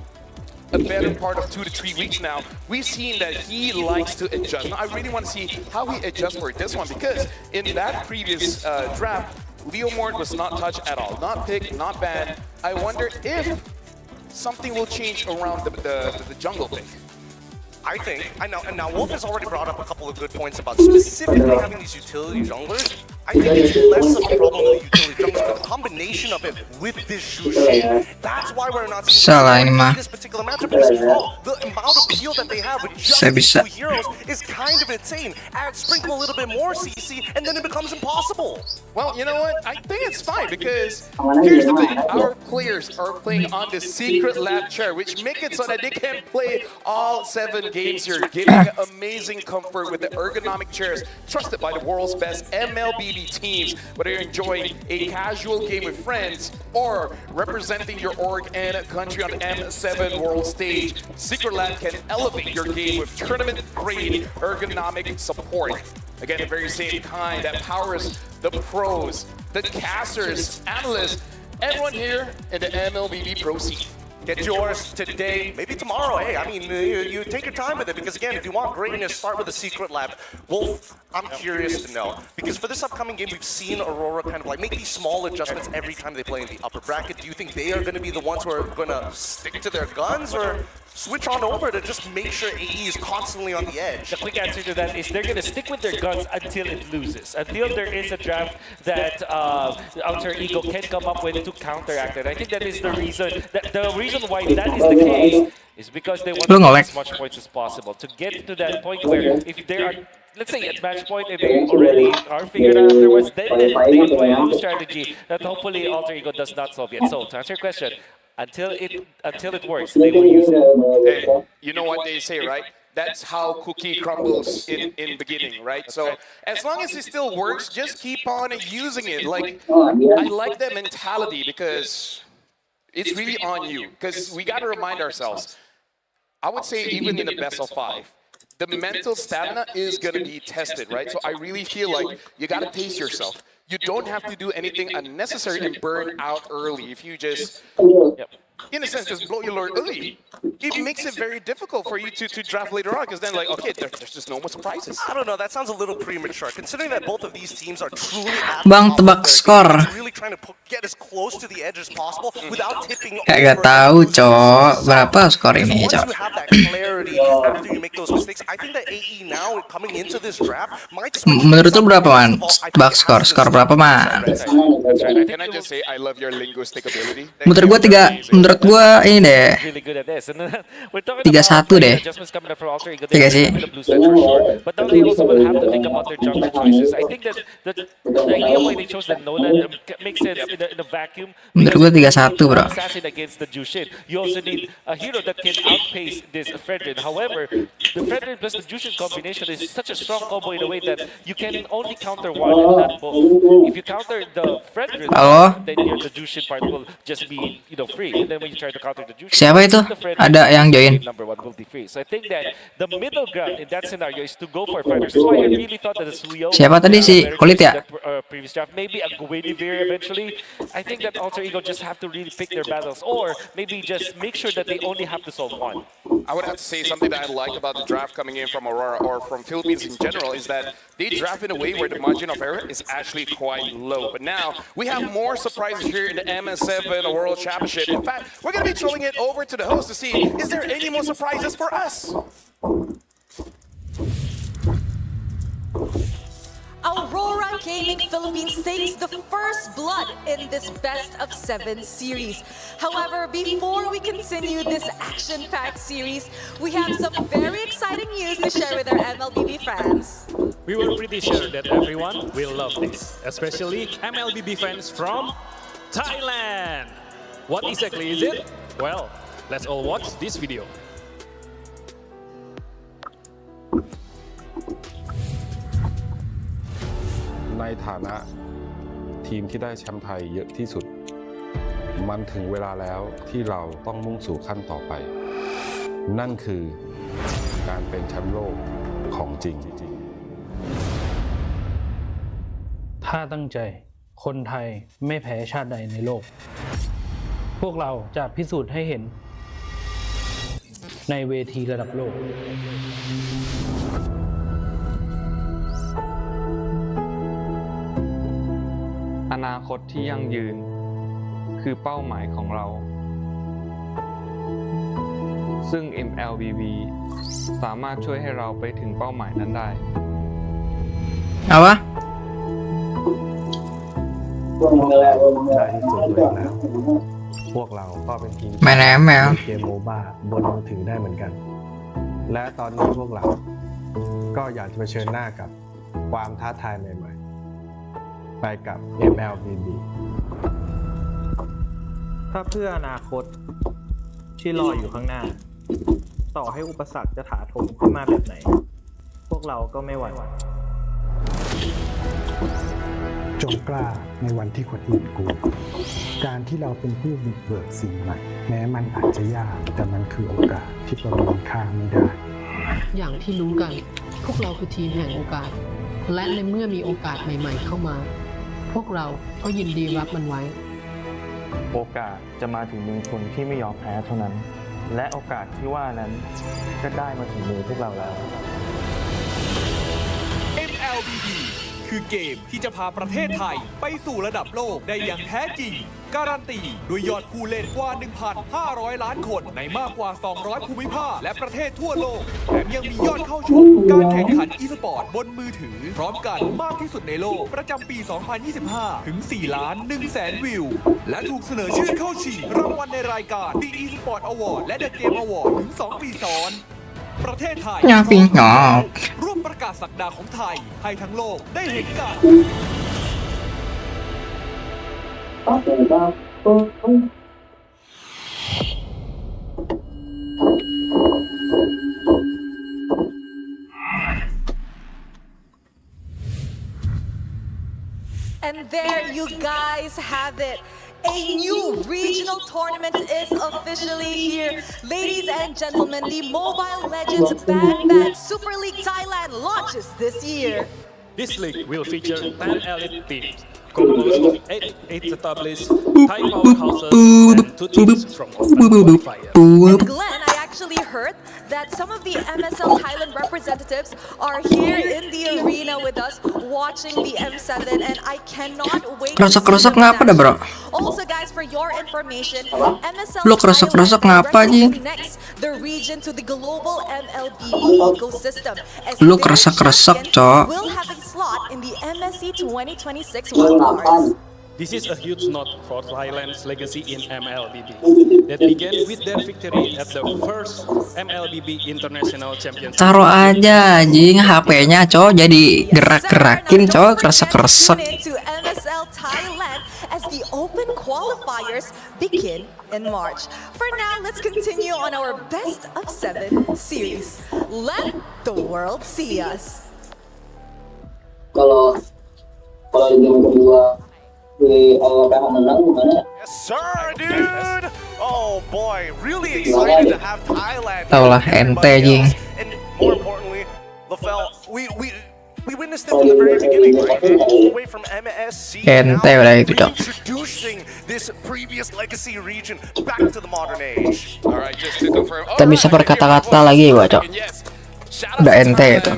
a better part of 2 to 3 weeks now, we've seen that he likes to adjust. Now, I really want to see how he adjusts for this one, because in that previous draft, Leo Mort was not touched at all. Not picked, not banned. I wonder if something will change around the jungle pick. I think, and now Wolf has already brought up a couple of good points about specifically having these utility junglers. I think it's less of a problem with the utility junglers, but the combination of it with this Jushin, that's why we're not seeing this particular matchup, because the amount of peel that they have with just these two heroes is kind of insane. Add sprinkle a little bit more CC, and then it becomes impossible. Well, you know what? I think it's fine, because here's the thing. Our players are playing on the secret lab chair, which make it so that they can play all 7 games here, giving amazing comfort with the ergonomic chairs trusted by the world's best MLBB teams, whether you're enjoying a casual game with friends or representing your org and country on the M7 world stage. Secret Lab can elevate your game with tournament-grade ergonomic support. Again, the very same kind that powers the pros, the casters, analysts, everyone here in the MLBB Pro scene. Get yours today, maybe tomorrow. Hey, I mean, you take your time with it, because again, if you want greatness, start with the Secret Lab. Wolf, I'm curious to know, because for this upcoming game, we've seen Aurora kind of like make these small adjustments every time they play in the upper bracket. Do you think they are going to be the ones who are going to stick to their guns, or switch on over to just make sure AE is constantly on the edge? The quick answer to that is they're going to stick with their guns until it loses. Until there is a draft that Alter Ego can come up with to counteract it. I think that is the reason. The reason why that is the case is because they want to get as much points as possible. To get to that point where if they are, let's say at match point, if they already are figured out afterwards, then they apply a new strategy that hopefully Alter Ego does not solve yet. So to answer your question, until it works, they will use it. Hey, you know what they say, right? That's how cookie crumbles in beginning, right? So as long as it still works, just keep on using it. Like, I like that mentality, because it's really on you. Because we got to remind ourselves, I would say even in the best of 5, the mental stamina is going to be tested, right? So I really feel like you got to pace yourself. You don't have to do anything unnecessary and burn out early. If you just, in a sense, just blow your load early, it makes it very difficult for you to draft later on, because then like, okay, there's just no more surprises. I don't know, that sounds a little premature, considering that both of these teams are truly Bang, tebak skor. really trying to get as close to the edge as possible without tipping over. Gak tahu, Cok. Berapa skor ini, Once Cok? you have that clarity after you make those mistakes, I think that AE now coming into this draft might switch. Menurut lu berapa, Man? Tebak skor. Skor berapa, Man? That's right. Can I just say I love your linguistic ability? Menurut gua menurut gua ini deh. Really good at this. And we're talking 3-1 deh. adjustments coming up from Alter Ego. Iya sih. The blue side for sure. But now they also will have to think about their jungle choices. I think that the idea why they chose the Nolan makes sense in a vacuum. Menurut gua 3-1, bro. Assassin against the Jushin. You also need a hero that can outpace this Fredrin. However, the Fredrin plus the Jushin combination is such a strong combo in a way that you can only counter one and not both. If you counter the Fredrin, then the Jushin part will just be free. And then when you try to counter the Jushin, Siapa itu? Ada yang join. number 1 will be free. So I think that the middle ground in that scenario is to go for fighters. That's why I really thought that the Suyo Siapa tadi si Kulit ya? previous draft, maybe a Guinevere eventually. I think that Alter Ego just have to really pick their battles, or maybe just make sure that they only have to solve one. I would have to say something that I like about the draft coming in from Aurora or from Philippines in general is that they draft in a way where the margin of error is actually quite low. But now we have more surprises here in the MS7 World Championship. In fact, we're going to be throwing it over to the host to see, is there any more surprises for us? Aurora Gaming Philippines takes the first blood in this best of 7 series. However, before we continue this action-packed series, we have some very exciting news to share with our MLBB fans. We were pretty sure that everyone will love this, especially MLBB fans from Thailand. What exactly is it? Well, let's all watch this video.ในฐานะทีมที่ได้แชมป์ไทยเยอะที่สุดมันถึงเวลาแล้วที่เราต้องมุ่งสู่ขั้นต่อไปนั่นคือการเป็นแชมป์โลกของจริงถ้าตั้งใจคนไทยไม่แพ้ชาติใดในโลกพวกเราจะพิสูจน์ให้เห็น ในเวทีระดับโลก อนาคตที่ยั่งยืนคือเป้าหมายของเรา ซึ่ง MLBB สามารถช่วยให้เราไปถึงเป้าหมายนั้นได้ เอาวะ ได้ที่สุดเลยแล้ว พวกเราก็เป็นทีม มาแล้วแมว เกมโมบ้าบนมือถือได้เหมือนกัน และตอนนี้พวกเราก็อยากจะเผชิญหน้ากับความท้าทายใหม่ๆ ไปกับ MLBB ถ้าเพื่ออนาคตที่รออยู่ข้างหน้า ต่อให้อุปสรรคจะถาโถมขึ้นมาแบบไหน พวกเราก็ไม่หวั่น จงกล้าในวันที่คนอื่นกลัวการที่เราเป็นผู้บุกเบิกสิ่งใหม่แม้มันอาจจะยากแต่มันคือโอกาสที่ประเมินค่าไม่ได้ อย่างที่รู้กันพวกเราคือทีมแห่งโอกาส และในเมื่อมีโอกาสใหม่ๆเข้ามา พวกเราก็ยินดีรับมันไว้ โอกาสจะมาถึงมือคนที่ไม่ยอมแพ้เท่านั้น และโอกาสที่ว่านั้นก็ได้มาถึงมือพวกเราแล้ว MLBB คือเกมที่จะพาประเทศไทยไปสู่ระดับโลกได้อย่างแท้จริง การันตีด้วยยอดผู้เล่นกว่า 1,500 ล้านคนในมากกว่า 200 ภูมิภาคและประเทศทั่วโลก แถมยังมียอดเข้าชมการแข่งขัน e-sport บนมือถือ พร้อมกันมากที่สุดในโลกประจำปี 2025 ถึง 4,100,000 วิว และถูกเสนอชื่อเข้าชิงรางวัลในรายการ The e-sport Award และ The Game Award ถึง 2 ปีซ้อน ประเทศไทย ยังปิงหรอ ร่วมประกาศศักดาของไทยให้ทั้งโลกได้เห็นกัน And there you guys have it. A new regional tournament is officially here. Ladies and gentlemen, the Mobile Legends Band Super League Thailand launches this year. This league will feature 10 elite teams, composed of 8 established Thai powerhouses and 2 teams from open qualifiers. And Glenn, I actually heard that some of the MSL Thailand representatives are here in the arena with us watching the M7, and I cannot wait to see Kerosok-kerosok them ngapa dah, bro? Also, guys, for your information, MSL Lu kerosok-kerosok Thailand ngapa aja? connects the region to the global MLBB ecosystem. As Lu their kerosok-kerosok, champion Cok. will have a slot in the MSC 2026 wildcards. This is a huge note for Thailand's legacy in MLBB that began with their victory at the first MLBB International Championship. Taruh aja anjing HP-nya, Cok. Jadi gerak-gerakin, Cok. Keresek-keresek. To MSL Thailand as the open qualifiers begin in March. For now, let's continue on our best of 7 series. Let the world see us. Kalau di game kedua menang gimana? Yes, sir, dude. Oh boy, really excited to have Thailand. Tau lah, ente anjing. And more importantly, LaFell, we witnessed it from the very beginning, right? All the way from MSC Ente udah itu, Cok. reintroducing this previous legacy region back to the modern age. All right, just to confirm. Tak bisa berkata-kata lagi gua, Cok. Udah ente itu.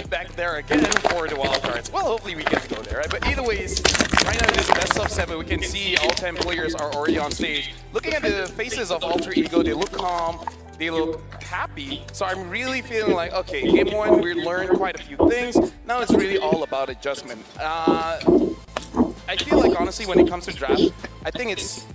Back there again for the wild cards. Well, hopefully we get to go there, right? But either ways, right now in this best of 7, we can see all 10 players are already on stage. Looking at the faces of Alter Ego, they look calm, they look happy. So I'm really feeling like, okay, game 1, we learned quite a few things. Now it's really all about adjustment. I feel like honestly, when it comes to draft, I think it's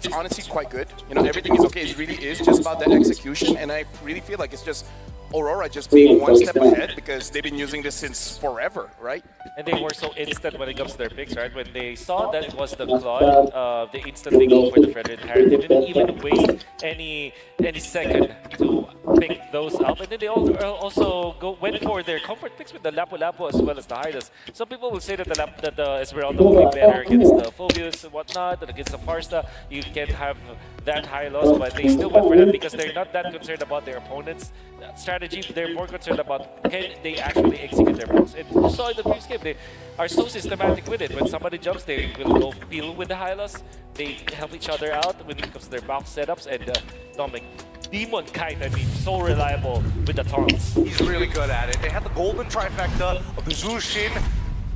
honestly quite good. You know, everything is okay. It really is just about the execution, and I really feel like it's just Aurora just being one step ahead because they've been using this since forever, right? And they were so instant when it comes to their picks, right? When they saw that it was the Claude, they instantly go for the Frederick Harris. They didn't even waste any second to pick those up. And then they also went for their comfort picks with the Lapu Lapu as well as the Hydas. Some people will say that the Esmeralda will be better against the Phobius and whatnot, and against the Farsta. You can't have that high loss, but they still went for that because they're not that concerned about their opponent's strategy. They're more concerned about can they actually execute their moves. And you saw in the previous game, they are so systematic with it. When somebody jumps, they will go peel with the high loss. They help each other out when it comes to their box setups. And Dominic, Demon Kite, I mean, so reliable with the taunts. He's really good at it. They had the golden trifecta of the Zushin,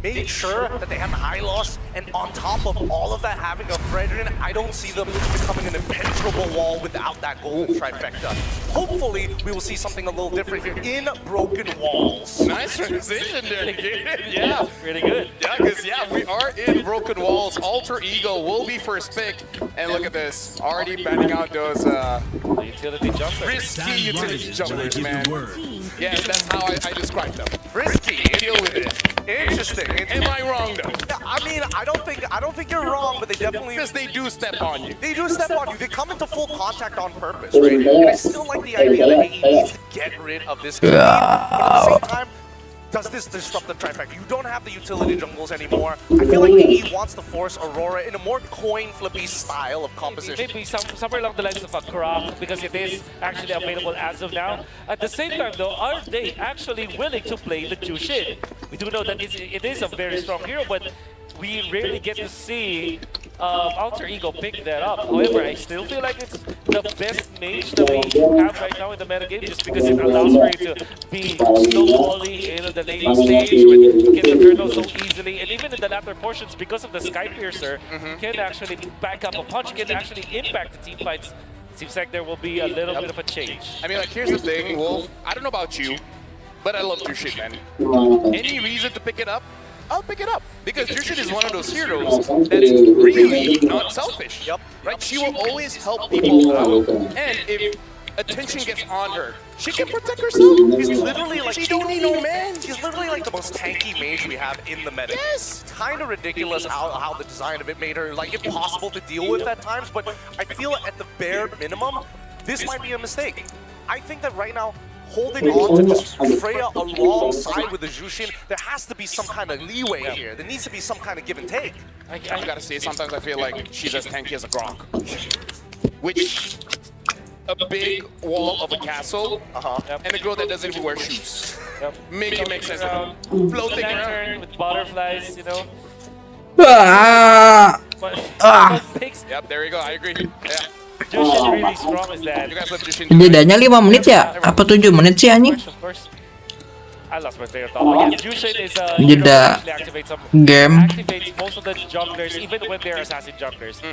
made sure that they had the high loss, and on top of all of that, having a Fredrin, I don't see them becoming an impenetrable wall without that golden trifecta. Hopefully, we will see something a little different here in Broken Walls. Nice transition there, kid. Yeah. Really good. Yeah, because we are in Broken Walls. Alter Ego will be first pick. And look at this. Already batting out those utility jumpers. Risky utility jumpers, man. Yeah, that's how I describe them. Risky. Deal with it. Interesting. Am I wrong though? Yeah, I mean, I don't think you're wrong, but they definitely because they do step on you. They do step on you. They come into full contact on purpose, right? And I still like the idea that he needs to get rid of this game, but at the same time, does this disrupt the trifecta? You don't have the utility jungles anymore. I feel like AE wants to force Aurora in a more coin flippy style of composition. Maybe somewhere along the lines of a Croc, because it is actually available as of now. At the same time though, are they actually willing to play the Jushin? We do know that it is a very strong hero, but we rarely get to see Alter Ego pick that up. However, I still feel like it's the best mage that we have right now in the metagame, just because it allows for you to be snowballing in the laning stage, where you get the turtle so easily, and even in the latter portions, because of the Sky Piercer, can actually back up a punch, can actually impact the team fights. Seems like there will be a little bit of a change. I mean, like, here's the thing, Wolf. I don't know about you, but I love Jushin, man. Any reason to pick it up? I'll pick it up, because Jushin is one of those heroes that is really not selfish. Yep. Right? She will always help people out, and if attention gets on her, she can protect herself. He's literally like, she don't need no man. He's literally like the most tanky mage we have in the meta. Yes. It's kind of ridiculous how the design of it made her like impossible to deal with at times, but I feel at the bare minimum, this might be a mistake. I think that right now, holding on to this Freya alongside with the Jushin, there has to be some kind of leeway here. There needs to be some kind of give and take. I gotta say, sometimes I feel like she's as tanky as a Grok. Which, a big wall of a castle, and a girl that doesn't even wear shoes. Make it make sense. Floating around with butterflies, you know. Yep, there you go, I agree. Yeah. Jushin really strong is that. You guys love Jushin. Bedanya 5 menit ya? Apa 7 menit sih anjing? I lost my train of thought. Yeah, Jushin is a Jeda game. activates most of the junglers, even when they're assassin junglers.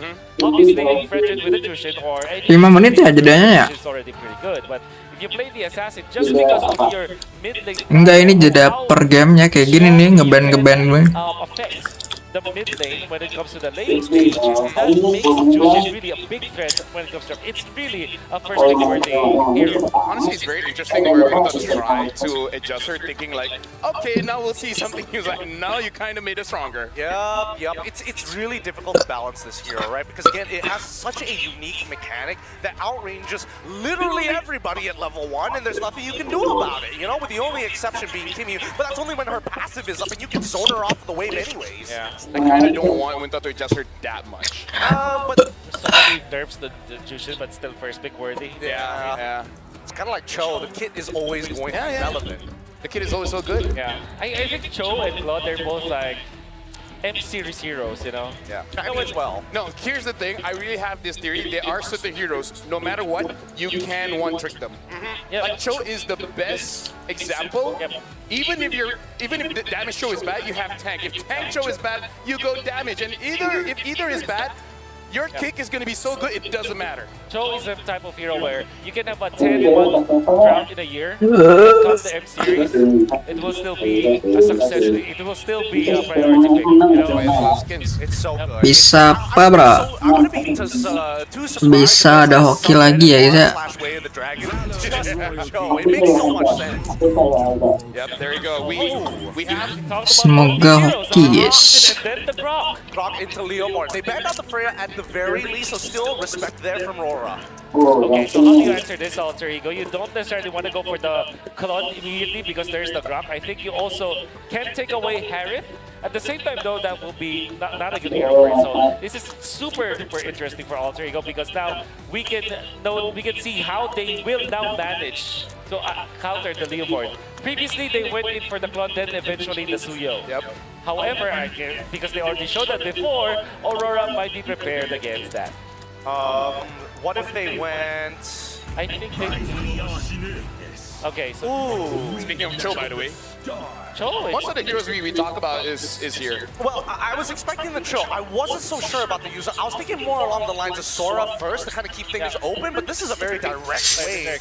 Obviously, Fredrin with a Jushin or any 5 menit ya jedanya ya? is already pretty good, but if you play the assassin just because of your mid lane, Enggak, ini jeda per gamenya kayak gini nih, ngeband gue. affects the mid lane when it comes to the laning stage. That makes Jushin really a big threat when it comes to it's really a first pick worthy hero. Honestly, it's very interesting where Mika tried to adjust her, thinking like, okay, now we'll see something. He was like, now you kind of made it stronger. Yep. It's really difficult to balance this hero, right? Because again, it has such a unique mechanic that outranges literally everybody at level 1, and there's nothing you can do about it, you know? With the only exception being Kimmy, but that's only when her passive is up and you can zone her off the wave anyways. Yeah. I kind of don't want Winter to adjust her that much. But somebody nerfs the Jushin, but still first pick worthy. Yeah. It's kind of like Cho. The kit is always going to be relevant. The kid is always so good. Yeah. I think Cho and Claude, they're both like M-series heroes, you know? Yeah. I mean, well. No, here's the thing. I really have this theory. They are certain heroes. No matter what, you can one-trick them. Like Cho is the best example. Even if the damage Cho is bad, you have tank. If tank Cho is bad, you go damage. And if either is bad, your kick is going to be so good, it doesn't matter. Cho is a type of hero where you can have a 10-month drought in a year. Come the M-series, it will still be a success. It will still be a priority pick. You know? It's so good. Bisa apa bro? Bisa ada hoki lagi ya Isa. It makes so much sense. Yep, there you go. We have Semoga hoki yes. And then the Grok into Leomord. They banned out the Freya at the very least, so still respect there from Rora. Okay, so how do you answer this, Alter Ego? You don't necessarily want to go for the Claude immediately because there's the Grok. I think you also can take away Harith. At the same time, though, that will be not a good hero for it. So this is super interesting for Alter Ego because now we can see how they will now manage to counter the Leomord. Previously, they went in for the Claude, then eventually the Suyo. Yep. However, because they already showed that before, Aurora might be prepared against that. What if they went... I think they... Okay, so... Speaking of Cho, by the way. Cho Most of the heroes we talk about is here. Well, I was expecting the Cho. I wasn't so sure about the user. I was thinking more along the lines of Sora first to kind of keep things open, but this is a very direct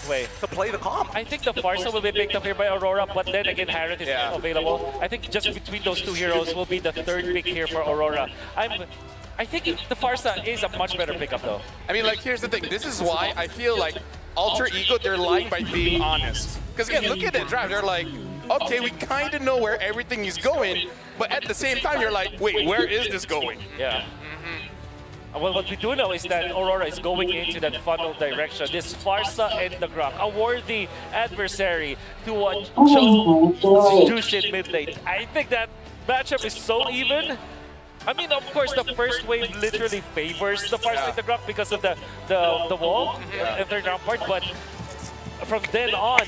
way to play the comp. I think the Farsa will be picked up here by Aurora, but then again, Harith is available. I think just between those two heroes will be the third pick here for Aurora. I think the Farsa is a much better pickup though. I mean, like, here's the thing. This is why I feel like Alter Ego, they're lying by being honest. Because again, look at the draft. They're like, okay, we kind of know where everything is going, but at the same time, you're like, wait, where is this going? Yeah. Well, what we do know is that Aurora is going into that funnel direction. This Farsa and the Grok, a worthy adversary to what Jushin mid lane. I think that matchup is so even. I mean, of course, the first wave literally favors the Farsa and the Grok because of the wall and third round part, but from then on,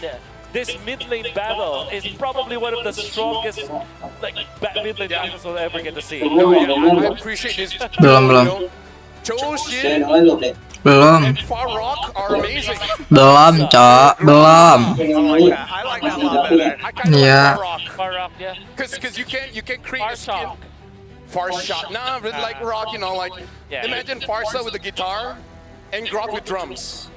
this mid lane battle is probably one of the strongest mid lane battles we'll ever get to see. I appreciate this. Belum. Joshin Belum. and Farok are amazing. Belum, Cok. Belum. I like that a lot better. I kind of Yeah. like Farok, yeah. Because you can create a skin. Farsa shot. Nah, but like Rock, you know, like imagine Farsa with a guitar and Grok with drums.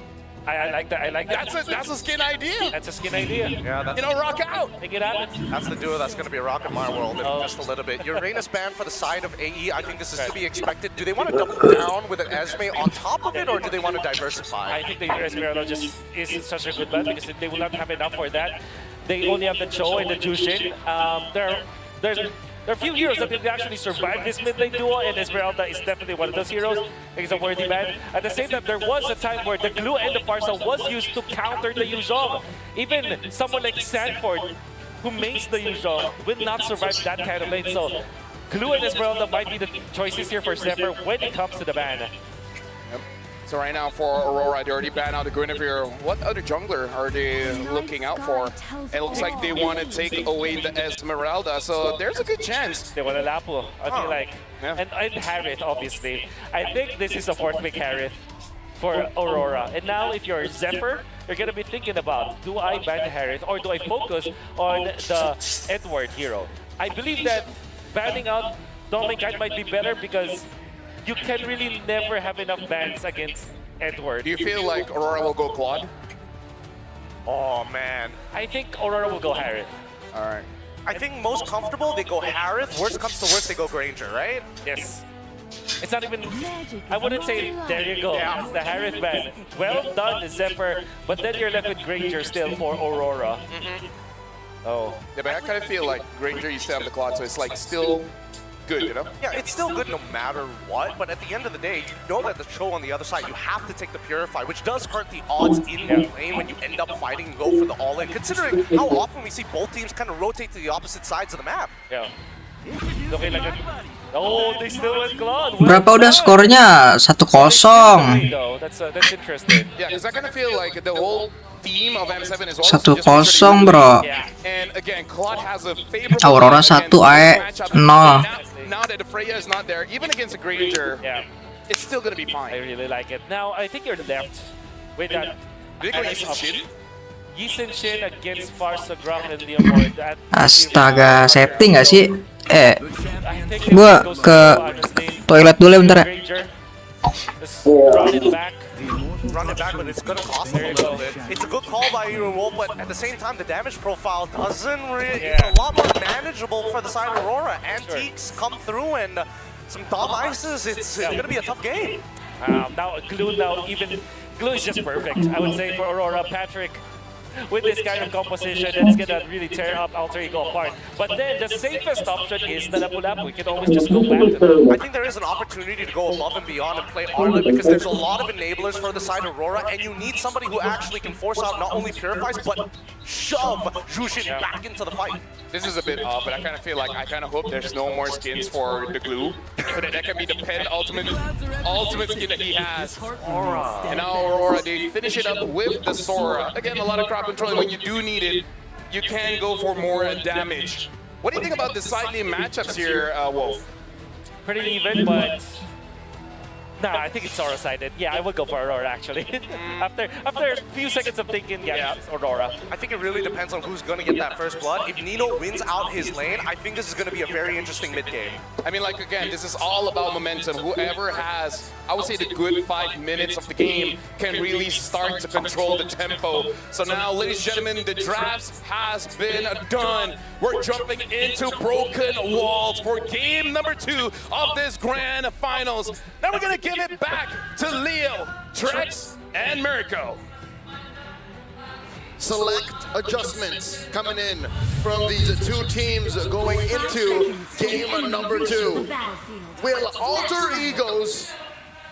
I like that. I like that. That's a skin idea. That's a skin idea. Yeah, that's, you know, rock out. Make it happen. That's the duo that's going to be rocking my world in just a little bit. Uranus banned for the side of AE. I think this is to be expected. Do they want to double down with an Esme on top of it, or do they want to diversify? I think the Esmeralda just is such a good bet because they will not have enough for that. They only have the Cho and the Jushin. There are a few heroes that can actually survive this mid lane duo, and Esmeralda is definitely one of those heroes. He's a worthy man. At the same time, there was a time where the Glue and the Farsa was used to counter the Yuzhong. Even someone like Sanford, who mains the Yuzhong, will not survive that kind of lane. So Glue and Esmeralda might be the choices here for Zephyr when it comes to the ban. So right now for Aurora, they already banned out the Guinevere. What other jungler are they looking out for? It looks like they want to take away the Esmeralda, so there's a good chance. They want to Lapu, I feel like. And Harith, obviously. I think this is a fourth pick Harith for Aurora. And now if you're Zephyr, you're going to be thinking about, do I ban Harith or do I focus on the Edward hero? I believe that banning out Dominguez might be better because you can really never have enough bans against Edward. Do you feel like Aurora will go quad? Oh, man. I think Aurora will go Harith. All right. I think most comfortable, they go Harith. Worst comes to worst, they go Granger, right? Yes. It's not even... I wouldn't say, there you go, that's the Harith ban. Well done, Zephyr, but then you're left with Granger still for Aurora. Oh. Yeah, but I kind of feel like Granger, you still have the quad, so it's like still good, you know? Yeah, it's still good no matter what, but at the end of the day, you know that the Cho on the other side, you have to take the Purify, which does hurt the odds in the lane when you end up fighting and go for the all-in, considering how often we see both teams kind of rotate to the opposite sides of the map. Yeah. Okay, like oh, they still went Claude. Berapa udah skornya? 1-0. That's interesting. Yeah, because I kind of feel like the whole theme of M7 is 1-0, bro. And again, Claude has a favorable Aurora 1, AE 0. Now that the Freya is not there, even against a Granger, it's still going to be fine. I really like it. Now, I think you're left with that. Did they go Yisun Shin? Yisun Shin against Farsa, Grok, and Leomord. Astaga, safety nggak sih? Gua ke toilet dulu ya, bentar ya. Run it back, but it's gonna cost them a little bit. It's a good call by Wolf, but at the same time, the damage profile doesn't really. It's a lot more manageable for the side of Aurora. Antiques come through and some top ices. It's gonna be a tough game. Now Glue, Glue is just perfect. I would say for Aurora, Patrick. With this kind of composition, it's gonna really tear up Alter Ego apart. But then the safest option is the Lapu-Lapu. We can always just go back to them. I think there is an opportunity to go above and beyond and play Arlet because there's a lot of enablers for the side of Aurora, and you need somebody who actually can force out not only Purifies, but shove Jushin back into the fight. This is a bit off, but I kind of feel like I kind of hope there's no more skins for the Glue, so that can be the ultimate skin that he has. And now Aurora, they finish it up with the Sora. Again, a lot of crowd control. When you do need it, you can go for more damage. What do you think about the side lane matchups here, Wolf? Pretty even, but Nah, I think it's Aura-sided. Yeah, I would go for Aurora, actually. after a few seconds of thinking, yeah, it's Aurora. I think it really depends on who's going to get that first blood. If Nino wins out his lane, I think this is going to be a very interesting mid-game. I mean, like, again, this is all about momentum. Whoever has, I would say, the good 5 minutes of the game can really start to control the tempo. So now, ladies and gentlemen, the drafts has been done. We're jumping into Broken Walls for game number 2 of this grand finals. Now we're going to give it back to Leo, Trex, and Mirko. Select adjustments coming in from these two teams going into game number 2. Will Alter Egos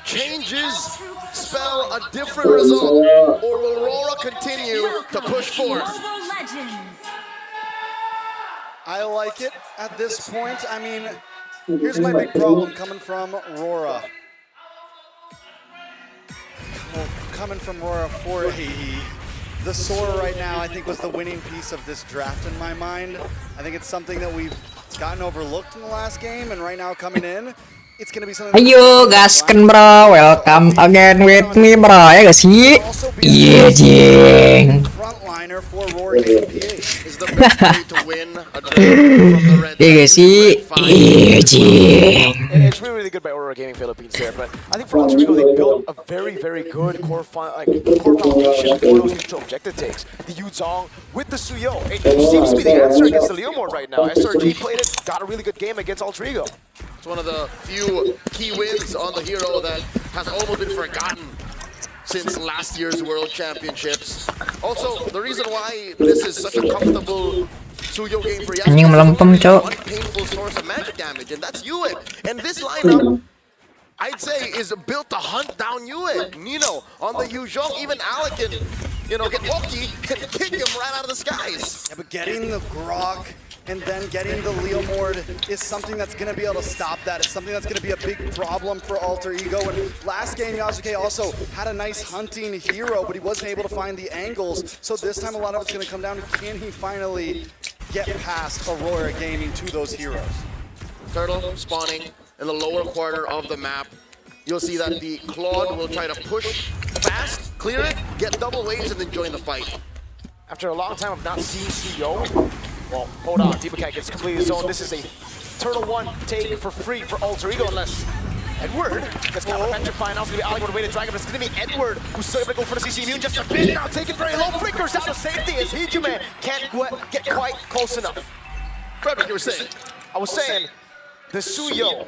changes spell a different result, or will Aurora continue to push forth? I like it at this point. I mean, here's my big problem coming from Aurora. Coming from Aurora for AE. The Sora right now, I think, was the winning piece of this draft in my mind. I think it's something that we've gotten overlooked in the last game, and right now coming in, it's going to be something. Ayo gaskan bro, welcome again with me bro, ya gak sih? Iya jeng. Frontliner for Aurora KPH. Is the best way to win a draft from the red. Ya gak sih? Iya jeng. It's really, really good by Aurora Gaming Philippines there, but I think for Alter Ego, they built a very, very good core foundation for those neutral objective takes. The Yuzong with the Suyo. It seems to be the answer against the Leomord right now. SRG played it, got a really good game against Alter Ego. It's one of the few key wins on the hero that has almost been forgotten since last year's World Championships. Also, the reason why this is such a comfortable Suyo game for Yasuke is one painful source of magic damage, and that's Yue. And this lineup, I'd say, is built to hunt down Yue. Nino on the Yuzhong, even Alec can, you know, get Oki and kick him right out of the skies. Yeah, but getting the Grok and then getting the Leomord is something that's going to be able to stop that. It's something that's going to be a big problem for Alter Ego. And last game, Yasuke also had a nice hunting hero, but he wasn't able to find the angles. So this time, a lot of it's going to come down to, can he finally get past Aurora Gaming to those heroes? Turtle spawning in the lower quarter of the map. You'll see that the Claude will try to push fast, clear it, get double waves, and then join the fight. After a long time of not seeing Suyo, well, hold on, DPK gets completely zoned. This is a Turtle 1 take for free for Alter Ego, unless Edward gets got petrified. Now it's going to be Alec with a way to drag him, but it's going to be Edward who's still able to go for the CC immune just a bit. Now taken very low, flickers out of safety as Hijume can't get quite close enough. Frederick, you were saying? I was saying, the Suyo,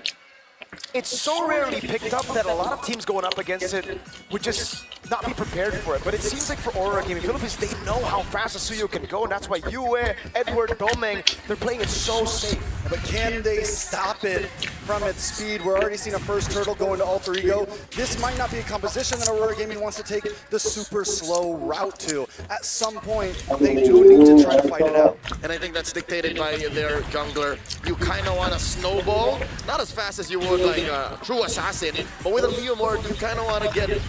it's so rarely picked up that a lot of teams going up against it would just not be prepared for it. But it seems like for Aurora Gaming Philippines, they know how fast a Suyo can go, and that's why Yue, Edward, Domeng, they're playing it so safe. But can they stop it from its speed? We're already seeing a first turtle go into Alter Ego. This might not be a composition that Aurora Gaming wants to take the super slow route to. At some point, they do need to try to fight it out. And I think that's dictated by their jungler. You kind of want to snowball, not as fast as you would like a true assassin, but with a Leomord, you kind of want to get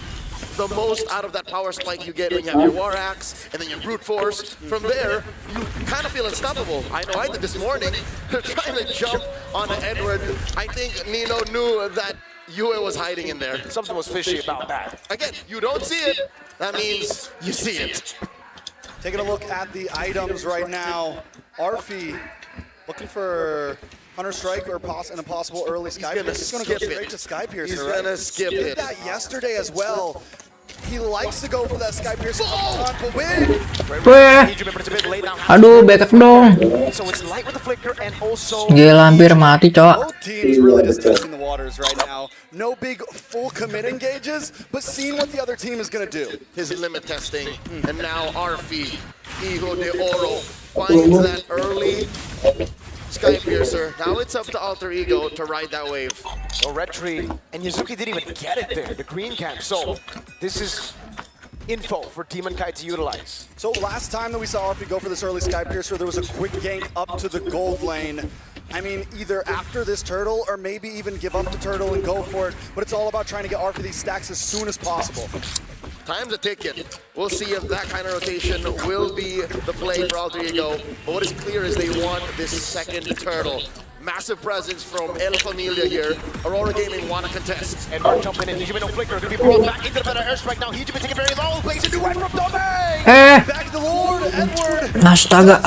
the most out of that power spike you get when you have your War Axe and then your Brute Force. From there, you kind of feel unstoppable. I know I did this morning. They're trying to jump on Edward. I think Nino knew that Yue was hiding in there. Something was fishy about that. Again, you don't see it. That means you see it. Taking a look at the items right now. Arfi looking for Hunter Strike or an impossible early Sky Piercer. He's going to go straight to Sky Piercer. He's going to skip it. He did that yesterday as well. He likes to go for that Sky Piercer up front, but win! Aduh, backup dong. So it's light with the flicker and also Gila, hampir mati, cok. both teams really just testing the waters right now. No big full commit engages, but seeing what the other team is going to do. His limit testing, and now Arfi, Hijo de Oro, finds that early Sky Piercer. Now it's up to Alter Ego to ride that wave. No red tree, and Yuzuki didn't even get it there, the green camp. So this is info for Demon Kai to utilize. So last time that we saw Arfi go for this early Sky Piercer, there was a quick gank up to the gold lane. I mean, either after this turtle or maybe even give up the turtle and go for it, but it's all about trying to get Arfi these stacks as soon as possible. Time's a ticket. We'll see if that kind of rotation will be the play for Alter Ego. But what is clear is they want this second turtle. massive presence from El Familia here. Aurora Gaming wanna contest. Edward jumping in. Hijime no flicker. Gonna be pulled back into the better airstrike now. Hijime taking very low. Plays into right from Domain. Back to the Lord, Edward. Astaga,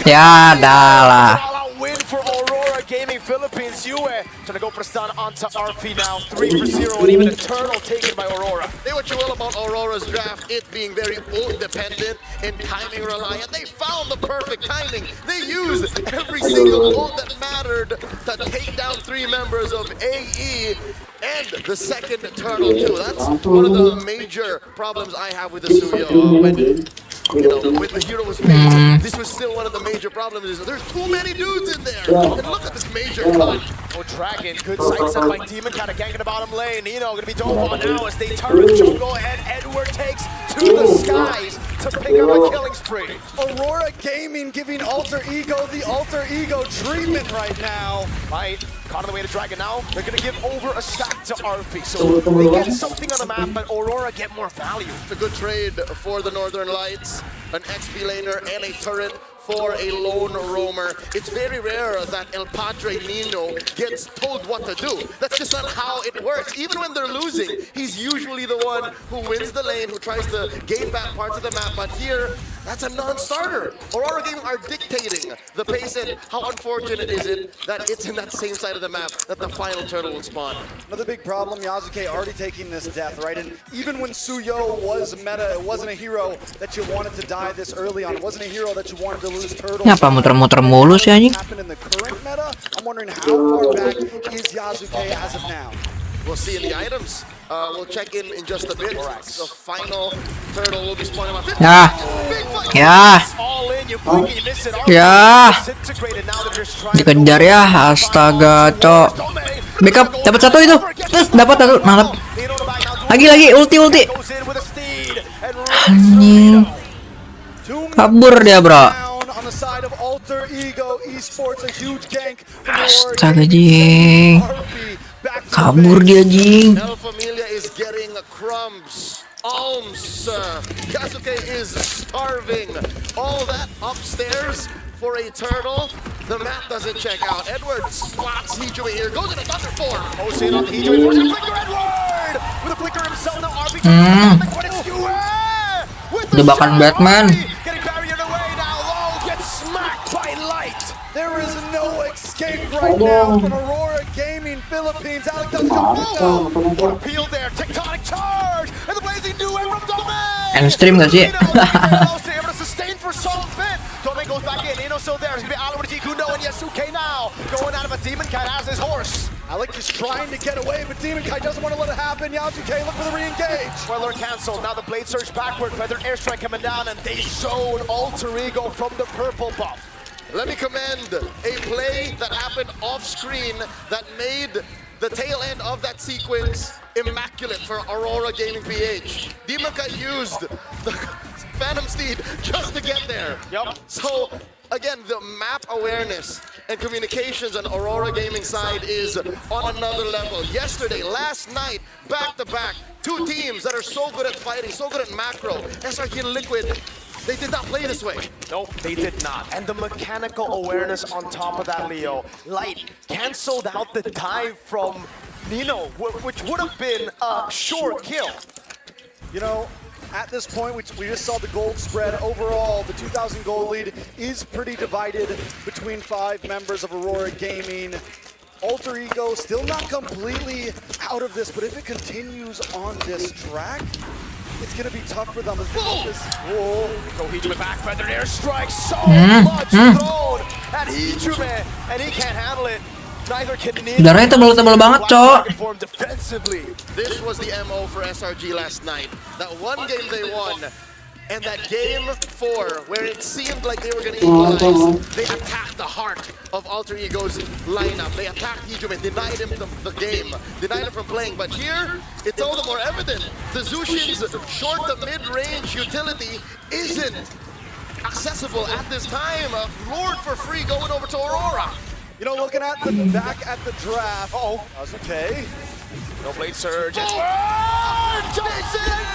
ya adalah. Win for Aurora Gaming Philippines. Yue trying to go for stun onto RP now. 3-0 and even Eternal taken by Aurora. Say what you will about Aurora's draft, it being very ult dependent and timing reliant. They found the perfect timing. They used every single ult that mattered to take down 3 members of AE and the second Eternal too. That's one of the major problems I have with the Suyo. When the hero was made, this was still one of the major problems. Is there's too many dudes in there. And look at this major cut. Oh, Dragon, good sidestep by Demon, kind of ganking the bottom lane. Nino gonna be dove on now as they turn the jungle, and Edward takes to the skies to pick up a killing spree. Aurora Gaming giving Alter Ego the Alter Ego treatment right now. Right, caught on the way to Dragon now. They're gonna give over a stack to RP, so they get something on the map, but Aurora get more value. It's a good trade for the Northern Lights, an XP laner and a turret for a lone roamer. It's very rare that El Padre Nino gets told what to do. That's just not how it works. Even when they're losing, he's usually the one who wins the lane, who tries to gain back parts of the map. But here, that's a non-starter. Aurora Gaming are dictating the pace, and how unfortunate is it that it's in that same side of the map that the final turtle will spawn. Another big problem, Yasuke already taking this death, right? And even when Suyo was meta, it wasn't a hero that you wanted to die this early on. It wasn't a hero that you wanted to lose turtle. Ngapa muter-muter mulu sih anjing? In the current meta, I'm wondering how far back is Yasuke as of now. We'll see in the items. We'll check in just a bit. The final turtle will be spawning on 50. Ya, dikejar ya, astaga, cok. Backup, dapat satu itu, terus dapat satu, mantap. Lagi, ulti. Anjing, kabur dia bro. Astaga jing. Kabur dia jing. El Familia is getting crumbs. Alms. Yasuke is starving. All that upstairs for a turtle. The map doesn't check out. Edward spots Hijime here. Goes into Thunder Form. Posting on Hijime. Forcing a flicker. Edward with a flicker himself now. RP but it's Jebakan Batman. getting barriered away now. Low gets smacked by Light. There is no escape right now from Aurora Gaming Philippines. Alex does go What a peel there. Tectonic charge. And the blazing duet from Domain. And stream gak sih? Able to sustain for some bit. Domain goes back in. Ino's still there. It's going to be Alan with Kundo and Yasuke now. Going out of a Demon Kite as his horse. Alex is trying to get away, but Demon Kite doesn't want to let it happen. Yasuke look for the re-engage. Spoiler canceled. Now the blade surge backward. Feathered airstrike coming down, and they showed Alter Ego from the purple buff. Let me commend a play that happened off screen that made the tail end of that sequence immaculate for Aurora Gaming PH. Dimaka used the Phantom Steed just to get there. Yep. So again, the map awareness and communications on Aurora Gaming side is on another level. Yesterday, last night, back-to-back, 2 teams that are so good at fighting, so good at macro. SRG and Liquid, they did not play this way. Nope, they did not. And the mechanical awareness on top of that, Leo. Light canceled out the dive from Nino, which would have been a short kill. You know, at this point, we just saw the gold spread. Overall, the 2,000 gold lead is pretty divided between 5 members of Aurora Gaming. Alter Ego still not completely out of this, but if it continues on this track, it's going to be tough for them. Whoa! Go Hijime back, feathered airstrike, so much thrown at Hijime, and he can't handle it. Neither can Nino. Darahnya tebal-tebal banget, cok. This was the MO for SRG last night. That one game they won, and that game 4, where it seemed like they were going to equalize, they attacked the heart of Alter Ego's lineup. They attacked Hijime, denied him the game, denied him from playing. But here, it's all the more evident. The Zushin's short to mid-range utility isn't accessible at this time. Lord for free going over to Aurora. You know, looking at the back at the draft. That's okay. No blade surge.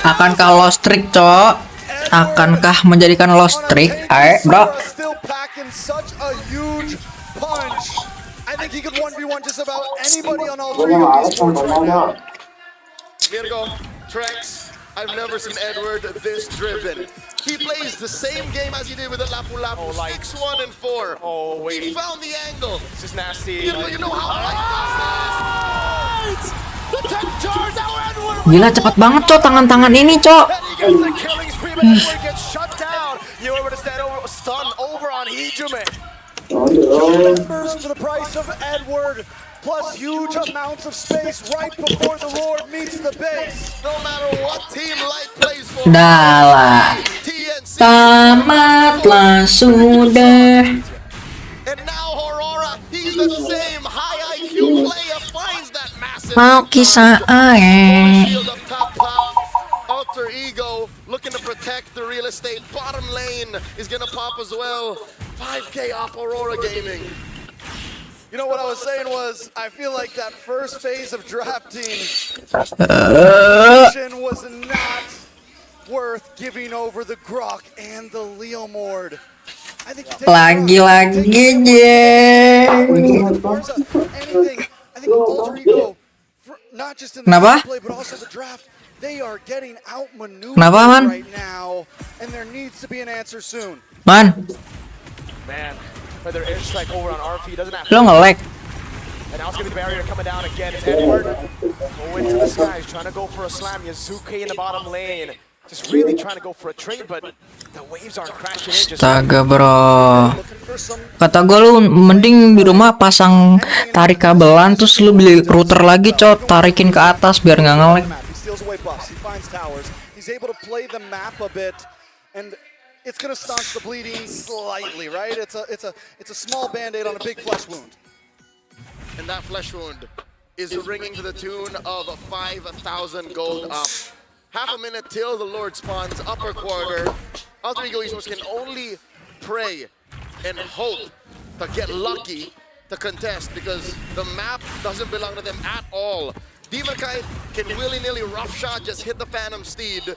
Akankah lost streak, cok? Akankah menjadikan lost streak? Ayo, bro. Still packing such a huge punch. think he could 1v1 just about anybody on Alter Ego Esports right now. Virgo, Trex, I've never seen Edward this driven. He plays the same game as he did with the Lapu Lapu, 6-1 and 4. Oh, wait. He found the angle. This is nasty. You know how I does this. The tech charge now, Edward. Gila cepet banget cok tangan-tangan ini cok. He gets the killing spree, but Edward gets shut down. You were to stand over, stun over on Hijume. Members for the price of Edward, plus huge amounts of space right before the Lord meets the base. No matter what team Light plays for. Dah lah. Tamatlah sudah. And now Aurora, he's the same high IQ player, finds that massive. Mau kisah Shield up top. Alter Ego looking to protect the real estate. Bottom lane is gonna pop as well. 5K off Aurora Gaming. You know what I was saying was, I feel like that first phase of drafting was not worth giving over the Grok and the Leomord. I think lagi-lagi I think Alter Ego, not just in the gameplay but also the draft, they are getting outmaneuvered right now, and there needs to be an answer soon. Man, Whether airstrike over on RP doesn't have. lo nge-lag. And now it's gonna be the barrier coming down again. It's Edward going to the skies, trying to go for a slam. Yazuke in the bottom lane, just really trying to go for a trade, but the waves aren't crashing in. Astaga bro, kata gue lu mending di rumah pasang tarik kabelan terus lu beli router lagi cok, tarikin ke atas biar nggak nge-lag. He's able to play the map a bit, and it's gonna staunch the bleeding slightly, right? It's a small band-aid on a big flesh wound. And that flesh wound is ringing to the tune of 5,000 gold up. Half a minute till the Lord spawns upper quarter. Alter Ego Esports can only pray and hope to get lucky to contest because the map doesn't belong to them at all. Demon Kite can willy-nilly rough shot, just hit the Phantom Steed.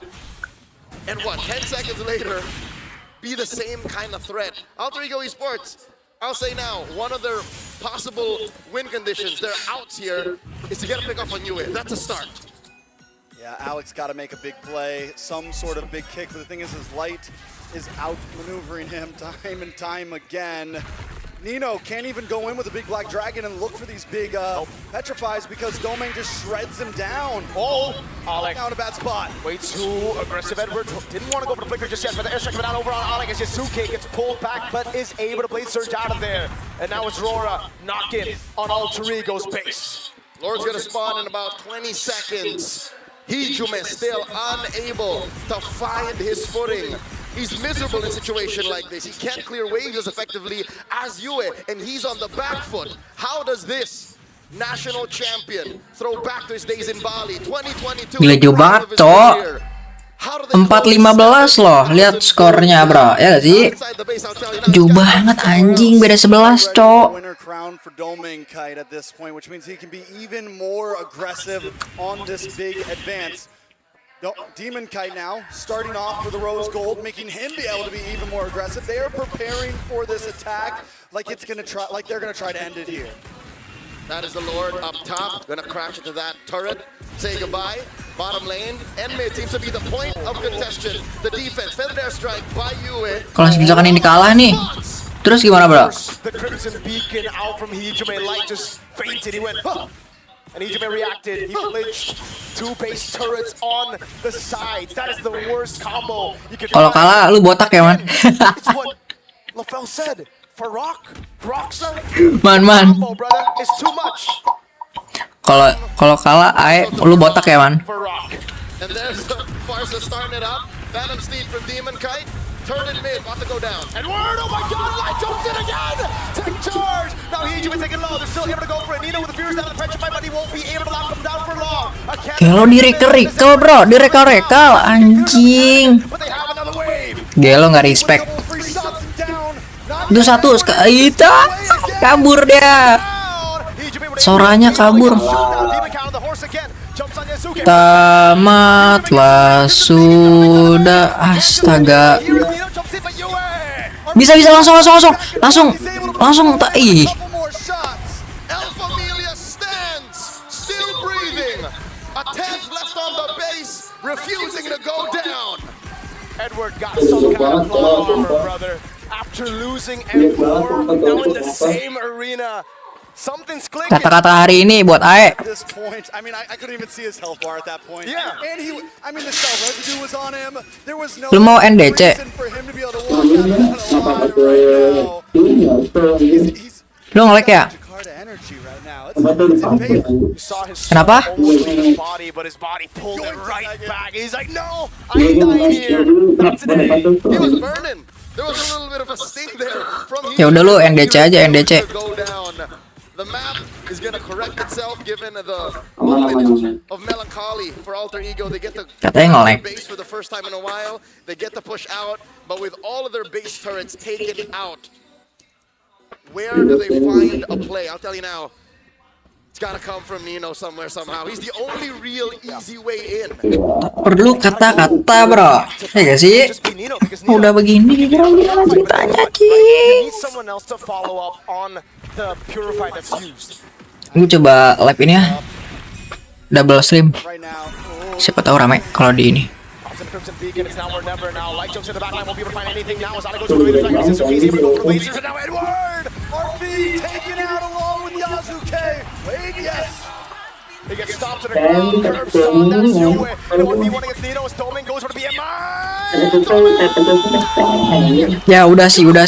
And what, 10 seconds later, be the same kind of threat. Alter Ego Esports, I'll say now, one of their possible win conditions, their outs here, is to get a pick off on Yue. That's a start. Yeah, Alex got to make a big play, some sort of big kick, but the thing is Light is outmaneuvering him time and time again. Nino can't even go in with a big black dragon and look for these big petrifies because Domain just shreds him down. Oh, Alex. Down a bad spot. Way too aggressive. Edward didn't want to go for the flicker just yet, but the airstrike coming down over on Alex. Yazuke gets pulled back, but is able to blade surge out of there. And now it's Rora knocking on Alter Ego's base. Lord's gonna spawn in about 20 seconds. Hijume still unable to find his footing. He's miserable in a situation like this. He can't clear waves as effectively as Yue, and he's on the back foot. How does this national champion throw back to his days in Bali? 2022. Gila jauh banget cok, 4-15 loh, lihat skornya bro, ya gak sih? Jauh banget anjing, beda 11 cok. Winner crown for Domain Kite at this point, which means he can be even more aggressive on this big advance. Demon Kite now starting off for the Rose Gold, making him be able to be even more aggressive. They are preparing for this attack like they're gonna try to end it here. That is the Lord up top, gonna crash into that turret. Say goodbye. Bottom lane and mid seems to be the point of contention. The defense, feathered airstrike by Yue. Kalau misalkan ini kalah nih, terus gimana bro? The Crimson Beacon out from Hijume. Light just fainted. He went, huh! And Hijume reacted. He flinched. 2 base turrets on the sides. That is the worst combo you could. Kalau kalah lu botak ya man. It's what LaFell said. For Rock, Man. combo, brother, is too much. Kalau kalah lu botak ya man. And there's the Farsa starting it up. Phantom Steed from Demon Kite. Turn it mid, about to go down. And word, oh my god, Light jumps in again! Take charge! Now Hijume taking low, they're still able to go for it. Nino with the fears down the pressure fight, but he won't be able to lock them down for long. Gelo direka-reka bro, direka-reka anjing. Gelo nggak respect. Itu satu, itu kabur dia. Soranya kabur. Tamatlah sudah, astaga. Bisa langsung A 10th left on the base, refusing to go down. Edward got some kind of plot armor, brother. After losing M4, now in the same arena. Something's clicking. Kata-kata hari ini buat Ae. At this point, I mean, I couldn't even see his health bar at that point. Yeah. And I mean, the cell residue was on him. There was no Lu mau NDC? reason for him to be able to walk out of alive right now. Lu nge-lag ya? Jakarta energy right now. It's in favor. You saw his Kenapa? almost leave his body, but his body pulled it right back. He's like, no, I ain't dying here. Not today. He was burning. There was a little bit of a sting there from Ya udah lu NDC aja, NDC. go down. The map is going to correct itself given the moment of melancholy for Alter Ego. They get the base for the first time in a while. They get the push out, but with all of their base turrets taken out, where do they find a play? I'll tell you now. It's got to come from Nino somewhere, somehow. He's the only real easy way in. Perlu kata-kata, bro. Ya gak sih? Udah begini, gimana ceritanya, Ki? You need someone else to follow up on the purify that's used. Gue coba live ini ya. Double stream. Siapa tahu rame kalau di ini. Crimson Beacon, it's now or never now. Light jumps in the backline, won't be able to find anything now. Azada goes for the way to Suzuki's able to go for the lasers, and now Edward! RB taken out along with Yasuke. Wait, yes. They get stopped to the ground, curve stop, that's your way. And it would be one against Nino as Domin goes for the BMI! Ya udah sih. Now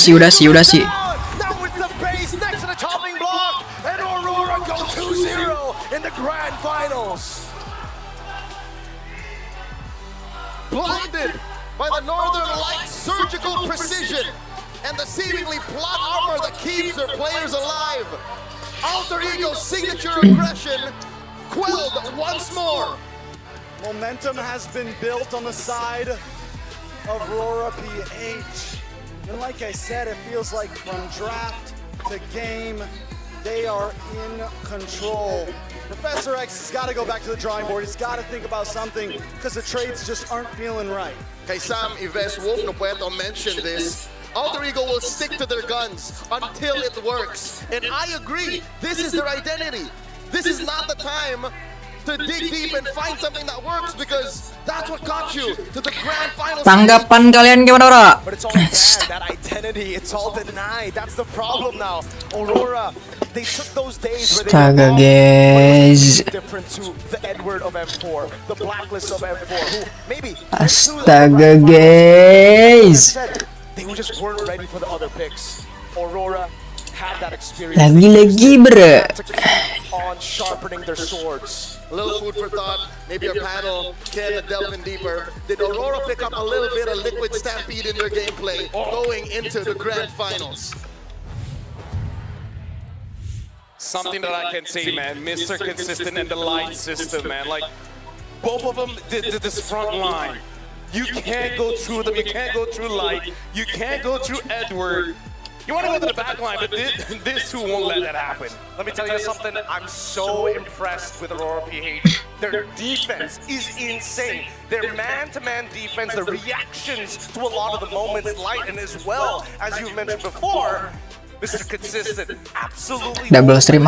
with the base next to the chopping block, and Aurora go 2-0 in the grand finals. Blinded by the Northern Lights' surgical precision and the seemingly plot armor that keeps their players alive. Alter Ego's signature aggression quelled once more. Momentum has been built on the side of Aurora PH. And like I said, it feels like from draft to game, they are in control. Professor X has got to go back to the drawing board. He's got to think about something because the trades just aren't feeling right. Kay Sam Ives Wolf no puedo mention this. Alter Ego will stick to their guns until it works. And I agree, this is their identity. This is not the time to dig deep and find something that works because that's what got you to the grand final. Tanggapan kalian gimana, Bro? But it's all bad, that identity, it's all denied. That's the problem now. Aurora, they took those days where they Astaga, guys. different to the Edward of M4, the blacklist of M4, who maybe Astaga, guys. they just weren't ready for the other picks. Aurora had that experience. Lagi-lagi, bro. On sharpening their swords. A little food for thought. Maybe our panel can delve in deeper. Did Aurora pick up a little bit of liquid stampede in their gameplay going into the grand finals? Something that I can say, man, Mr. Consistent and the Light system, man. Like, both of them did this front line. You can't go through them, you can't go through Light, you can't go through Edward. You want to go to the back line, but this two won't let that happen. Let me tell you something, I'm so impressed with Aurora PH. Their defense is insane. Their man-to-man defense, the reactions to a lot of the moments, Light, and as well, as you mentioned before, Mr. Consistent, absolutely. Double stream.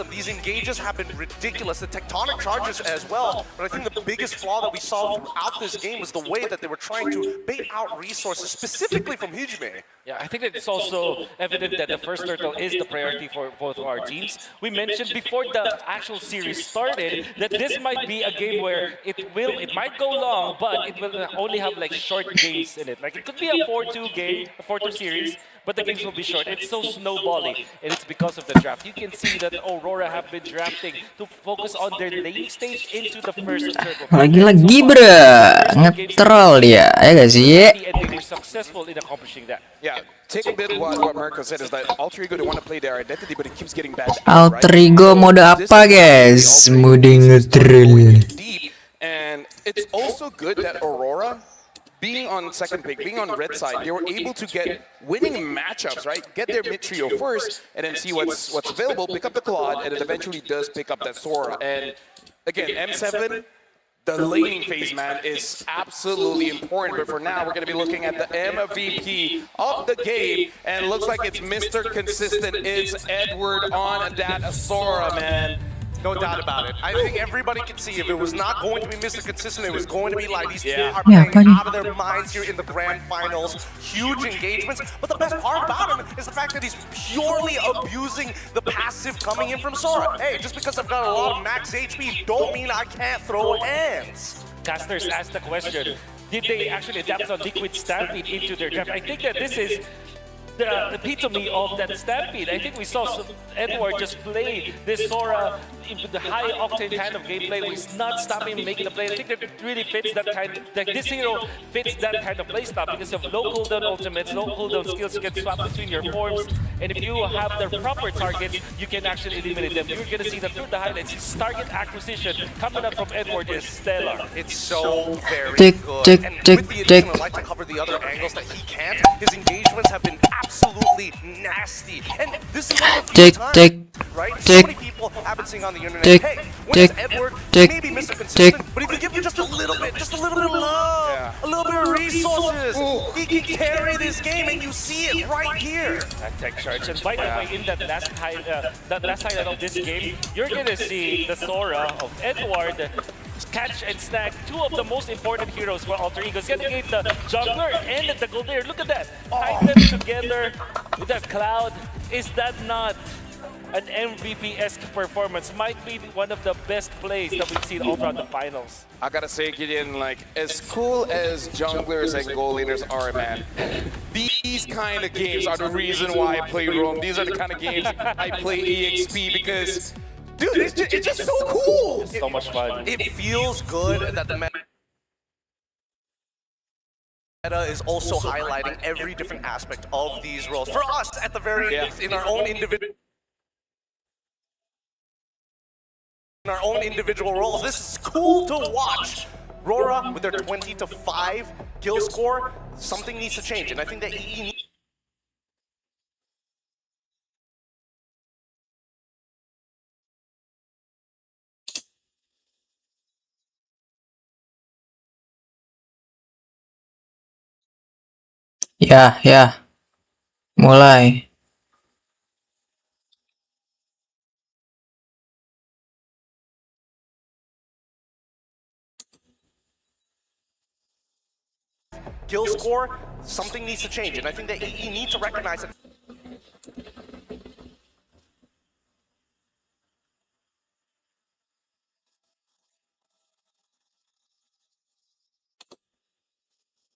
These engages have been ridiculous. The tectonic charges as well. But I think the biggest flaw that we saw throughout this game was the way that they were trying to bait out resources, specifically from Hijime. Yeah, I think that it's also evident that the first turtle is the priority for both of our teams. We mentioned before the actual series started that this might be a game where it might go long, but it will only have like short games in it. Like it could be a 4-2 game, a 4-2 series, but the games will be short. It's so snowballing, and it's because of the draft. You can see that Aurora have been drafting to focus on their late stage into the first turtle. Lagi-lagi, bro. Ngetrol dia, ya gak sih? And they were successful in accomplishing that. Yeah, take a bit what Marco said is that Alter Ego, they want to play their identity, but it keeps getting bad. Alter Ego mode apa, guys? Mode ngetrol. And it's also good that Aurora, being on second pick, being on red side, they were able to get winning matchups, right? Get their mid trio first, and then see what's available, pick up the Claude, and it eventually does pick up that Sora. And again, M7, the laning phase, man, is absolutely important. But for now, we're going to be looking at the MVP of the game, and it looks like it's Mr. Consistent. It's Edward on that Sora, man. No doubt about it. I think everybody can see if it was not going to be Mr. Consistent, it was going to be like these two are Yeah, playing buddy. out of their minds here in the grand finals. Huge engagements. But the best part about him is the fact that he's purely abusing the passive coming in from Sora. Hey, just because I've got a lot of max HP, don't mean I can't throw hands. Casters asked the question, did they actually adapt on Liquid Stampede into their draft? I think that this is the epitome of that Stampede. I think we saw Edward just play this Sora, the high octane kind of gameplay where he's not stopping making the play. I think that really fits that kind of, like this hero fits that kind of play style because of low cooldown ultimates, low cooldown skills, you can swap between your forms, and if you have the proper targets, you can actually eliminate them. You're gonna see that through the highlights, his target acquisition coming up from Edward is stellar. It's so very Tick, good. tick, And tick, with the tick. addition of light to cover the other angles that he can't, his engagements have been absolutely nasty. And this is one of the few Tick, times, tick, right? So tick, many people have been saying on the internet, tick, hey, when tick, is Edward tick, maybe Mr. tick. Consistent, but if you give him just a little bit of love, a little bit of resources, he can carry this game, and you see it right here. That tech charge, and by the way, in that last highlight of this game, you're gonna see the Sora of Edward catch and snag two of the most important heroes for Alter Ego. He's gonna get the jungler and the goldair. Look at that, tie them together with that cloud. Is that not an MVP-esque performance? Might be one of the best plays that we've seen all throughout the finals. I gotta say, Gideon, like, as cool as junglers and goal leaders are, man, these kind of games are the reason why I play Rome. These are the kind of games I play EXP because, dude, it's just so cool. So much fun. It feels good that the meta is also highlighting every different aspect of these roles. For us, at the very least, in our own individual roles, this is cool to watch. Rora with their 20-5 kill score, something needs to change, and I think that EE needs. Ya, mulai. Kill score, something needs to change, and I think that EE need to recognize it.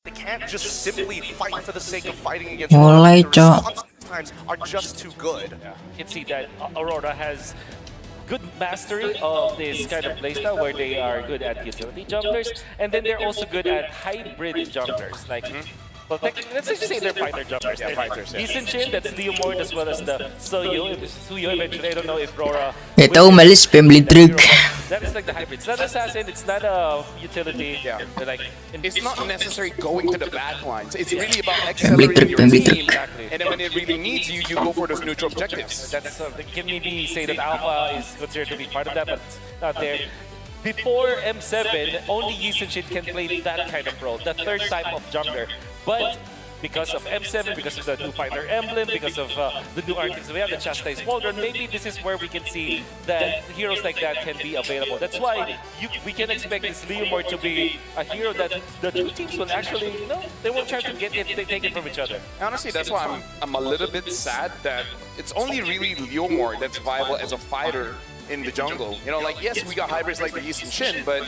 They can't just simply fight for the sake of fighting against Mulai, the Cok. response times are just too good. You can see that Aurora has good mastery of this kind of playstyle where they are good at utility junglers, and then they're also good at hybrid junglers. Like, well, let's just say they're fighter junglers. Yeah, fighters, yeah. Yisun, that's Leomord, as well as the Suyo eventually. I don't know if Rora... Gak tahu malah spam beli truk. That is like the hybrid. It's not assassin, it's not a utility. Yeah. They're like, It's not necessarily going to the back lines. It's really about Pembeli truk, accelerating your pembeli team. truk. And then when it really needs you, you go for those neutral objectives. that's can maybe say that Alpha is considered to be part of that, but it's not there. Before M7, only Yisun can play that kind of role, the third type of jungler. But because of M7, because of the new fighter emblem, because of the new artists we have, the Chastise Waldron, maybe this is where we can see that heroes like that can be available. That's why we can expect this Leomord to be a hero that the two teams will actually, they won't try to get it, they take it from each other. Honestly, that's why I'm a little bit sad that it's only really Leomord that's viable as a fighter in the jungle. You know, like, yes, we got hybrids like the Yisun Shin, but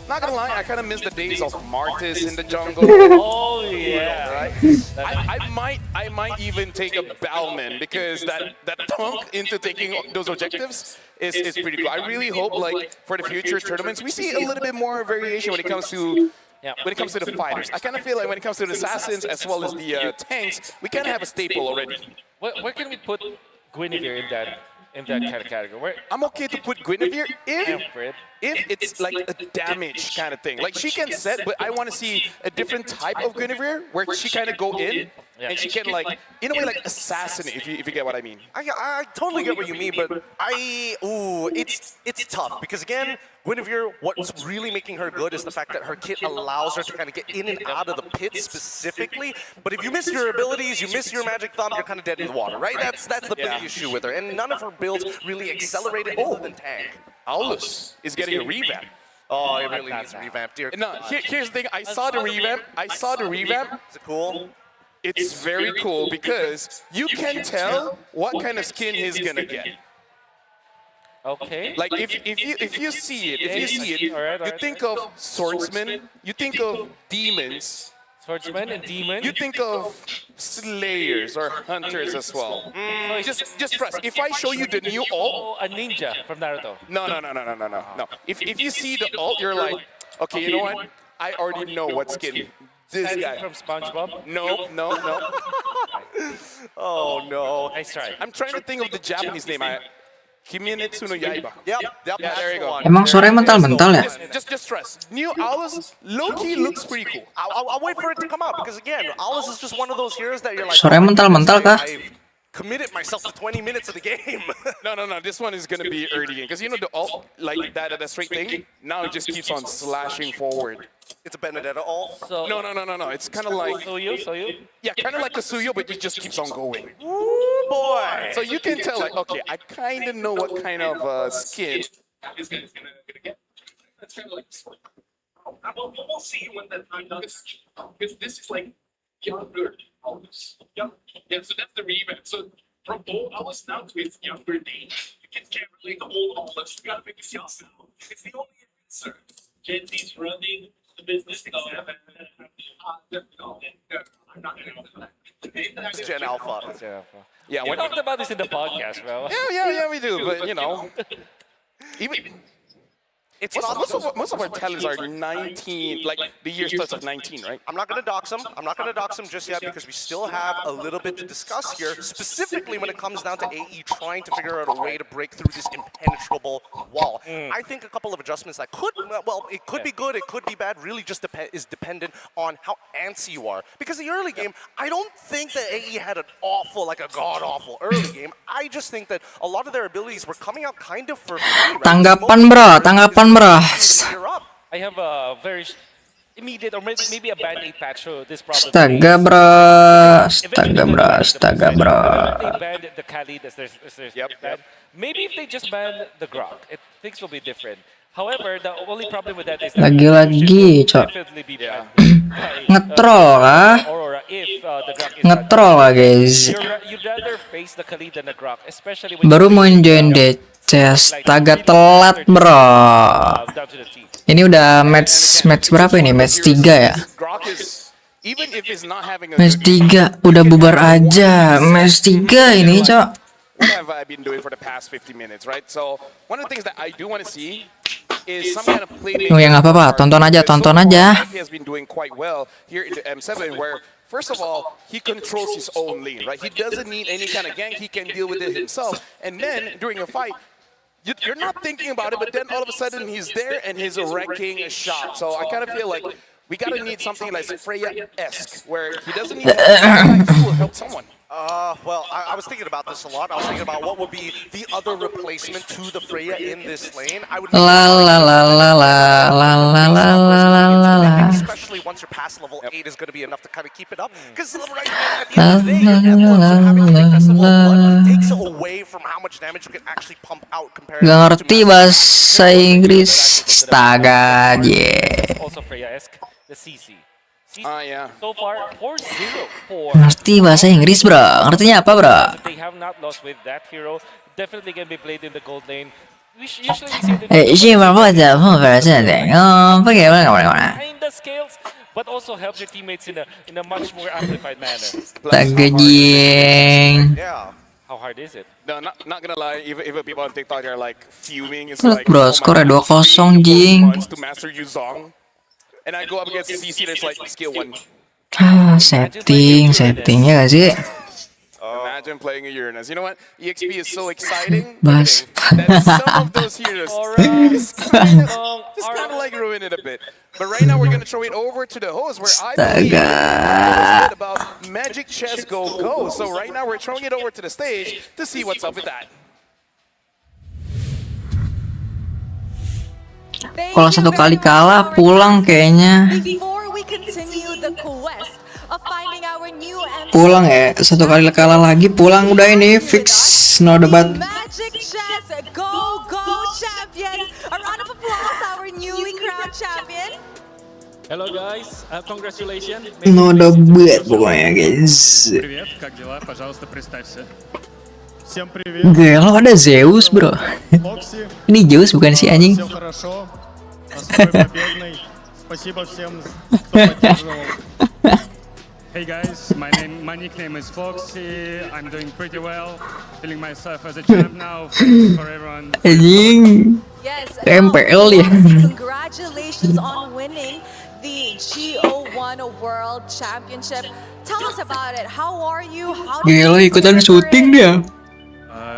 not gonna lie, I kind of miss the days of Martis in the jungle. Oh yeah, right. I might even take a Balman because that thunk into taking those objectives is pretty cool. I really hope, like, for the future tournaments, we see a little bit more variation when it comes to the fighters. I kind of feel like when it comes to the assassins as well as the tanks, we kind of have a staple already. Where can we put Guinevere in that kind of category? I'm okay to put Guinevere if it's like a damage kind of thing. Like, she can set, but I want to see a different type of Guinevere where she kind of go in and she can like, in a way, like assassinate. If you get what I mean. I totally get what you mean, but it's tough because again, Guinevere, what's really making her good is the fact that her kit allows her to kind of get in and out of the pit specifically. But if you miss your abilities, you miss your magic thumb, you're kind of dead in the water, right? That's the big issue with her, and none of her builds really accelerated other than tank. Aulus is getting a revamp. Oh, it really needs a revamp, dear. No, here's the thing. I saw the revamp. Is it cool? It's very cool because you can tell what kind of skin he's gonna get. Okay. Like if you see it, you think of swordsman, you think of demons. Swordsman and demon. You think of slayers or hunters as well. Just trust. If I show you the new ult, a ninja from Naruto. No. If you see the ult, you're like, okay, you know what? I already know what skin this guy from SpongeBob. No. Oh no. Nice try. I'm trying to think of the Japanese name. Kimenetsu no Yaiba. Yep. Yeah, there you go. Emang suaranya mental-mental ya? Just trust. New Aulus, low-key looks pretty cool. I'll wait for it to come out because again, Aulus is just one of those heroes that you're like. Suaranya mental-mental kah? I've committed myself to 20 minutes of the game. No. This one is gonna be early game because you know the ult like that straight thing. Now it just keeps on slashing forward. It's a Benedetta ult. No. It's kind of like Suyu. Yeah, kind of like a Suyo, but it just keeps on going. Ooh, boy. So you can tell, like, okay, I kind of know what kind of skin. This guy's gonna get. That's kind of like. We'll see when that time does. Because this is like younger Aulus. Yeah, so that's the revamp. So from old Aulus now to its younger days, you can't relate the old Aulus. You gotta make it yourself now. It's the only answer. Gen Z's running the business. I'm not gonna. It's Gen Alpha. Yeah, we talked about this in the podcast, bro. Yeah, we do. But you know, even most of our talents are 19. Like the year starts at 19, right? I'm not going to dox him just yet because we still have a little bit to discuss here, specifically when it comes down to AE trying to figure out a way to break through this impenetrable wall. I think a couple of adjustments that could, well, it could be good, it could be bad, really just is dependent on how antsy you are. Because the early game, I don't think that AE had an awful, like a god-awful early game. I just think that a lot of their abilities were coming out kind of for free. Right? Tanggapan bro. I have a very immediate or maybe a bad 8 patch so this problem. Astaga bro. If they banned the Kali, maybe if they just ban the Grok, things will be different. However, the only problem with that is that lagi-lagi cok ngetrol kah? Ngetrol kah guys? You'd rather face the Kali than the Grok, especially when baru mau join DCS, astaga telat bro. Ini udah match berapa ini? Match 3 ya? Match 3 udah bubar aja. Match 3 ini cok. What have I been doing for the past 50 minutes, right? So one of the things that I do want to see is some kind of playmaking. Ya nggak apa-apa, tonton aja. He has been doing quite well here in the M7, where first of all he controls his own lane, right? He doesn't need any kind of gank; he can deal with it himself. And then during a fight, you're not thinking about it, but then all of a sudden he's there and he's wrecking a shot. So I kind of feel like we gotta need something like Freya-esque, where he doesn't need to help someone. Well, I was thinking about this a lot. I was thinking about what would be the other replacement to the Freya in this lane. I would especially once you're past level 8 is going to be enough to kind of keep it up. Because right now, at the end of the day, having blood takes away from how much damage you can actually pump out compared Gak ngerti bahasa Inggris. Astaga, also Freya-esque, the CC. Yeah. So far, 4-0 for. Ngerti bahasa Inggris bro? Ngertinya apa bro? They have not lost with that hero. Definitely can be played in the gold lane. Usually we see it kinda scales, but also helps your teammates in a much more amplified manner. Yeah. How hard is it? No, not gonna lie. Even people on TikTok are like fuming. It's Look like, bro, skornya 2-0 jing. to master Yuzong. And I go up against CC that's like skill 1. Settingnya gak sih? Imagine playing a Uranus. You know what? EXP is so exciting that some of those heroes just kind of like ruin it a bit. But right now we're going to throw it over to the host where I believe a bit about Magic Chess Go. So right now we're throwing it over to the stage to see what's up with that. Kalau satu kali kalah pulang kayaknya. Before we continue the quest of finding our new Pulang ya, satu kali kalah lagi pulang udah ini fix, no debat. Magic Chess Go champions. A round of applause our newly crowned champion. Hello guys, congratulations. No debat pokoknya guys. Привет, как дела? Пожалуйста, представься. Всем привет. Gelo ada Zeus bro. Ini Zeus bukan si anjing. Все хорошо. Настрой победный. Спасибо всем, кто поддерживал. Hey guys, my nickname is Foxy. I'm doing pretty well. Feeling myself as a champ now. Thanks for everyone. Anjing. MPL ya. Congratulations on winning the GO1 World Championship. Tell us about it. How are you? How did Gelo ikutan syuting dia.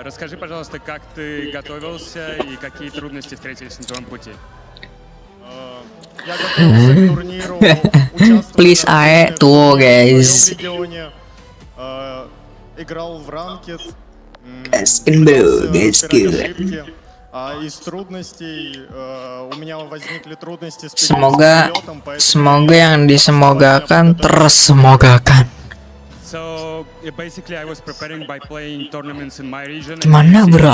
Расскажи, пожалуйста, как ты готовился и какие трудности встретились на твоем пути? Я готовился к турниру, Please ae tuh guys. играл в ранкет. Gaskin bro, gaskin. Из трудностей у меня возникли трудности с Semoga yang disemogakan tersemogakan. So basically, I was preparing by playing tournaments in my region. Gimana bro,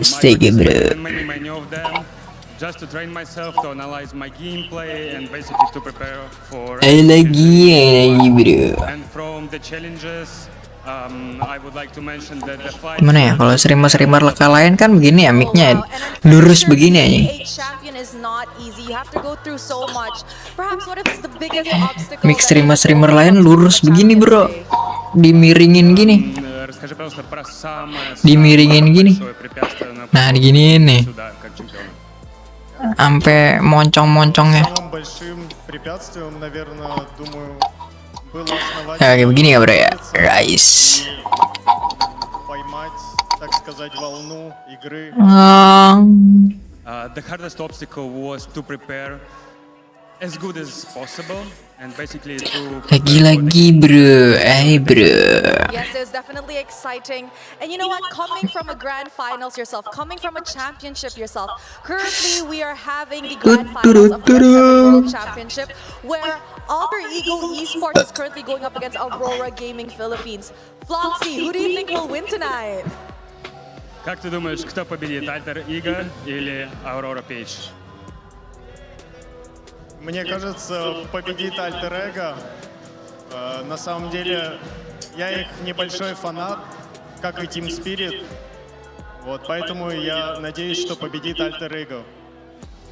stay bro. Many of them, just to train myself, to analyze my gameplay, and basically to prepare for. Lagi bro. And from the challenges, I would like to mention that the fight. Gimana ya kalau streamer leka lain kan begini ya mic-nya lurus begini aja. Mic streamer lain lurus begini bro, dimiringin gini, dimiringin gini. Nah diginiin nih, sampai moncong-moncongnya. Ya kayak begini ya bro ya, guys. The hardest obstacle was to prepare as good as possible and basically to lagi bro, bro. Yes, it was definitely exciting. And you know what? Coming from a grand finals yourself, coming from a championship yourself, currently we are having the grand finals of the World Championship where Alter Ego Esports is currently going up against Aurora Gaming Philippines. Floxy, who do you think will win tonight? Как ты думаешь, кто победит, Alter Ego или Aurora Page? Мне кажется, победит Альтер Эго. На самом деле, я их небольшой фанат, как и Team Spirit. Вот, поэтому я надеюсь, что победит Альтер Эго.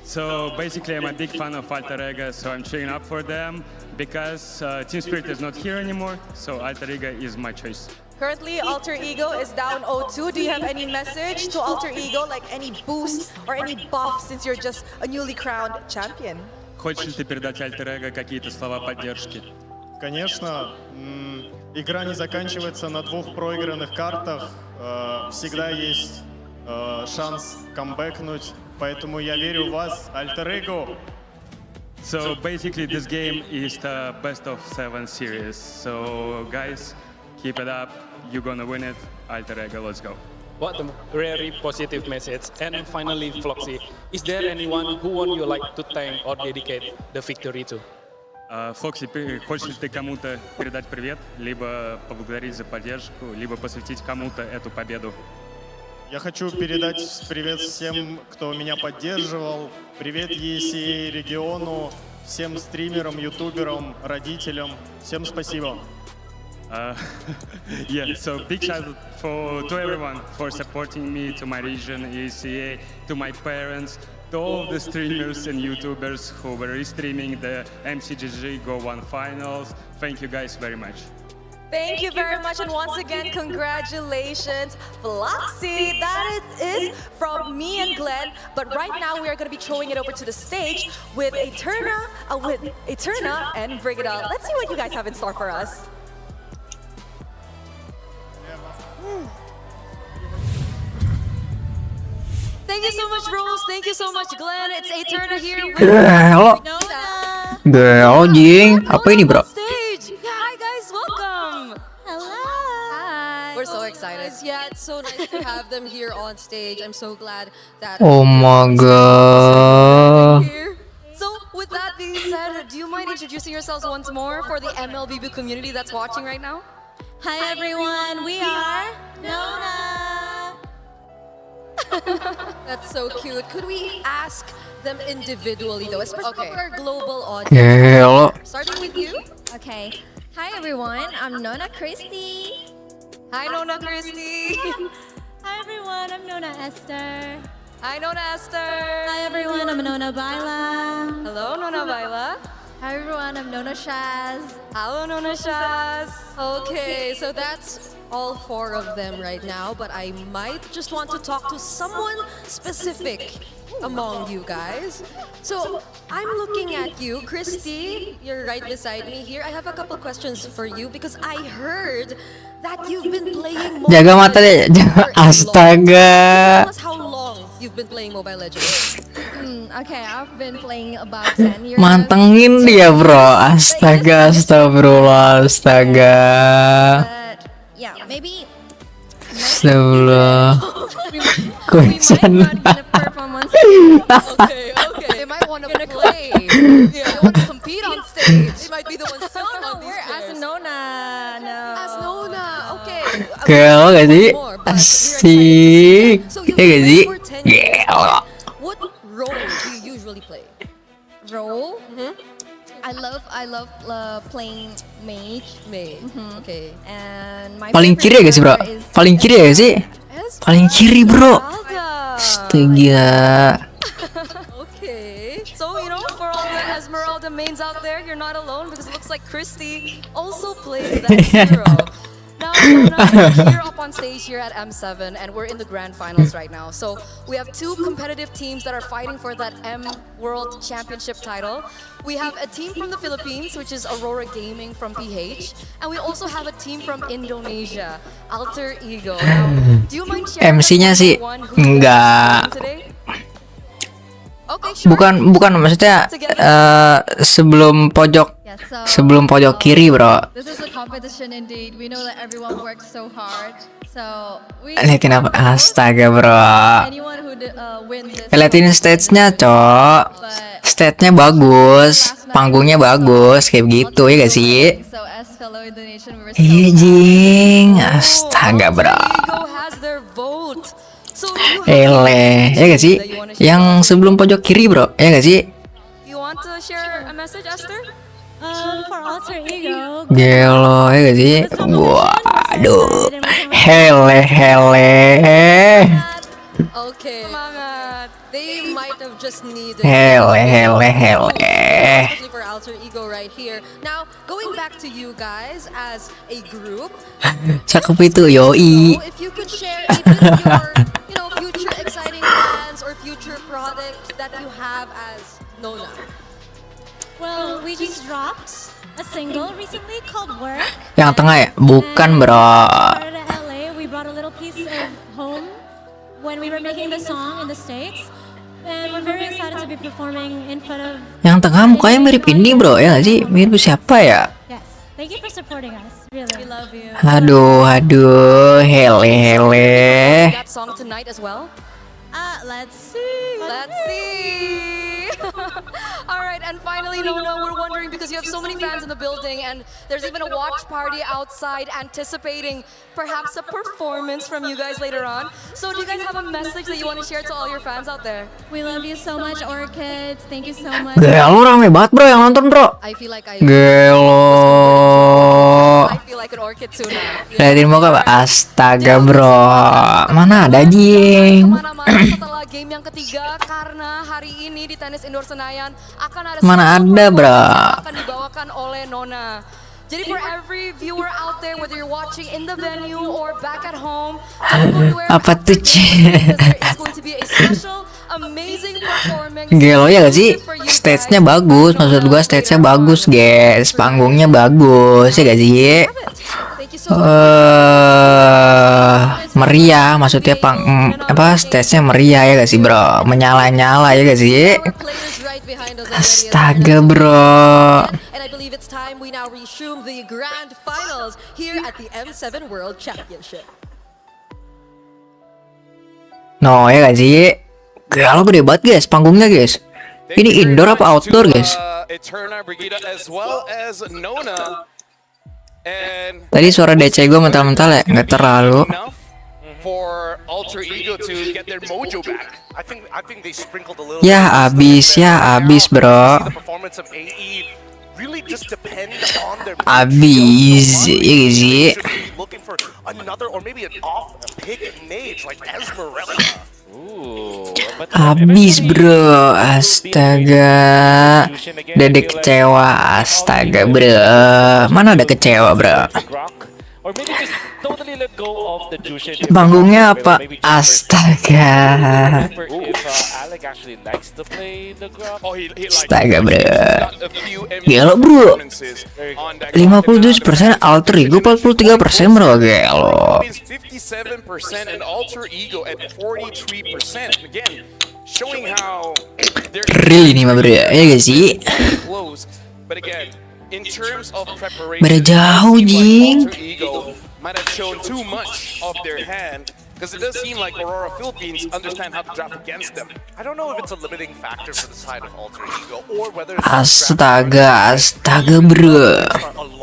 So basically, I'm a big fan of Alter Ego, so I'm cheering up for them because Team Spirit is not here anymore. So Alter Ego is my choice. Currently, Alter Ego is down 0-2. Do you have any message to Alter Ego, like any boost or any buff since you're just a newly crowned champion? Хочешь ли ты передать Alter Ego какие-то слова поддержки? Конечно, игра не заканчивается на 2 проигранных картах. Всегда есть шанс камбэкнуть, поэтому я верю в вас, Alter Ego. So basically, this game is the best of 7 series. So guys, keep it up. You're gonna win it. Alter Ego, let's go. What a very positive message. And finally, Floxy, is there anyone who you like to thank or dedicate the victory to? Фокси, хочешь ли ты кому-то передать привет, либо поблагодарить за поддержку, либо посвятить кому-то эту победу? Я хочу передать привет всем, кто меня поддерживал. Привет ESEA региону, всем стримерам, ютуберам, родителям. Всем спасибо. Yeah, so big shout out to everyone for supporting me, to my region, ECA, to my parents, to all of the streamers and YouTubers who were streaming the MCGG Go1 finals. Thank you guys very much. Thank you very much, and once again, congratulations, Floxy. That is from me and Glenn. But right now, we are going to be throwing it over to the stage with Eterna and Bring It On. Let's see what you guys have in store for us. Thank you so much, Rose. Thank you so much, Glenn. It's Eterna here. Hello. Gelo jing. Apa ini bro? Stage. Yeah, hi guys, welcome. Hello. Hi. We're so excited. Yeah, it's so nice to have them here on stage. I'm so glad that. Oh my god. So with that being said, do you mind introducing yourselves once more for the MLBB community that's watching right now? Hi everyone, we are Nona. That's so cute. Could we ask them individually though, especially for our global audience? Gelo. Starting with you. Okay. Hi everyone, I'm Nona Christy. Hi Nona Christy. Hi everyone, I'm Nona Esther. Hi Nona Esther. Hi everyone, I'm Nona Baila. Hello Nona Baila. Hi everyone, I'm Nona Shaz. Hello Nona Shaz. Okay, so that's all 4 of them right now, but I might just want to talk to someone specific among you guys. So I'm looking at you, Christy. You're right beside me here. I have a couple questions for you because I heard that you've been playing Mobile Jaga mata deh. Astaga. Tell us how long you've been playing Mobile Legends. Okay, I've been playing about 10 years. Mantengin dia bro. Astaga, astagfirullah, astaga. Yeah, maybe. Astagfirullah. Kuisan. Okay. They might want to play. Yeah, they want to compete on stage. They might be the ones sitting on these chairs. As Nona. No. As Nona. Okay. Gelo gak sih? Asik. Ya gak sih? Gelo. What role do you usually play? Role? I love playing mage. Okay. And my Paling kiri ya gak sih bro? Paling kiri ya gak sih? Paling kiri bro. Astaga. Okay. So, you know, for all the Esmeralda mains out there, you're not alone because it looks like Christy also plays that hero. Now, we're here up on stage here at M7 and we're in the grand finals right now. So we have 2 competitive teams that are fighting for that M World Championship title. We have a team from the Philippines, which is Aurora Gaming from PH. And we also have a team from Indonesia, Alter Ego. Now, do you mind sharing MC-nya sih enggak. Bukan maksudnya sebelum pojok kiri bro. This is a competition indeed. We know that everyone works so hard. So we Liatin apa? Astaga bro. anyone who wins this. Liatin stage-nya cok. Stage-nya bagus, panggungnya bagus kayak gitu ya gak sih? So as fellow Indonesian, we were Iya jing. Astaga bro. Ya gak sih? Yang sebelum pojok kiri bro, ya gak sih? You want to share a message, Esther? For Alter Ego. Gelo, ya gak sih? Waduh. Hele. Okay. Semangat. They might have just needed Hele. especially for Alter Ego right here. Now, going back to you guys as a group, Cakep itu yoi. if you could share a bit of your, future exciting plans or future products that you have as Nona. Well, we just dropped a single recently called Work. Yang tengah ya? Bukan bro. To LA, we brought a little piece of home when we were making the song in the States. And we're very excited to be performing in front of. Yang tengah mukanya mirip ini bro, ya gak sih? Mirip siapa ya? Yes. Thank you for supporting us. Really. We love you. Aduh, hele. That song tonight as well? Let's see. All right, and finally, Nona, we're wondering because you have so many fans in the building and there's even a watch party outside anticipating perhaps a performance from you guys later on. So do you guys have a message that you want to share to all your fans out there? We love you so much, Orchids. Thank you so much. Gelo rame banget bro yang nonton bro. I feel like Gelo. I feel like an orchid too now. Liatin muka pak. Astaga bro. Mana ada jing. Setelah game yang ketiga karena hari ini di tenis indoor Senayan akan ada Mana ada bro. akan dibawakan oleh Nona. Jadi for every viewer out there, whether you're watching in the venue or back at home, don't go anywhere. Apa tuh It's going to be a special, amazing performance. Gelo ya gak sih? Stage-nya bagus, maksud gua stage-nya bagus guys. Panggungnya bagus ya gak sih? Meriah, maksudnya stage-nya meriah ya gak sih bro? Menyala-nyala ya gak sih? behind us already. Astaga bro. And I believe it's time we now resume the grand finals here at the M7 World Championship. No ya gak sih? Gila gede banget guys panggungnya guys. Ini indoor apa outdoor guys? Tadi suara DC gue mental-mental ya, nggak terlalu. Ya abis bro. Abis, iya gak sih? Abis bro, astaga. Dedek kecewa, astaga bro. Mana ada kecewa bro? Panggungnya apa? Astaga. Astaga bro. Gelo bro. 57% alter ego, 43% bro. Gelo. Real ini mah bro, ya gak sih? Beda jauh jing. Might have shown too much of their hand because it does seem like Aurora Philippines understand how to draft against them. I don't know if it's a limiting factor for the side of Alter Ego or whether it's Astaga bro.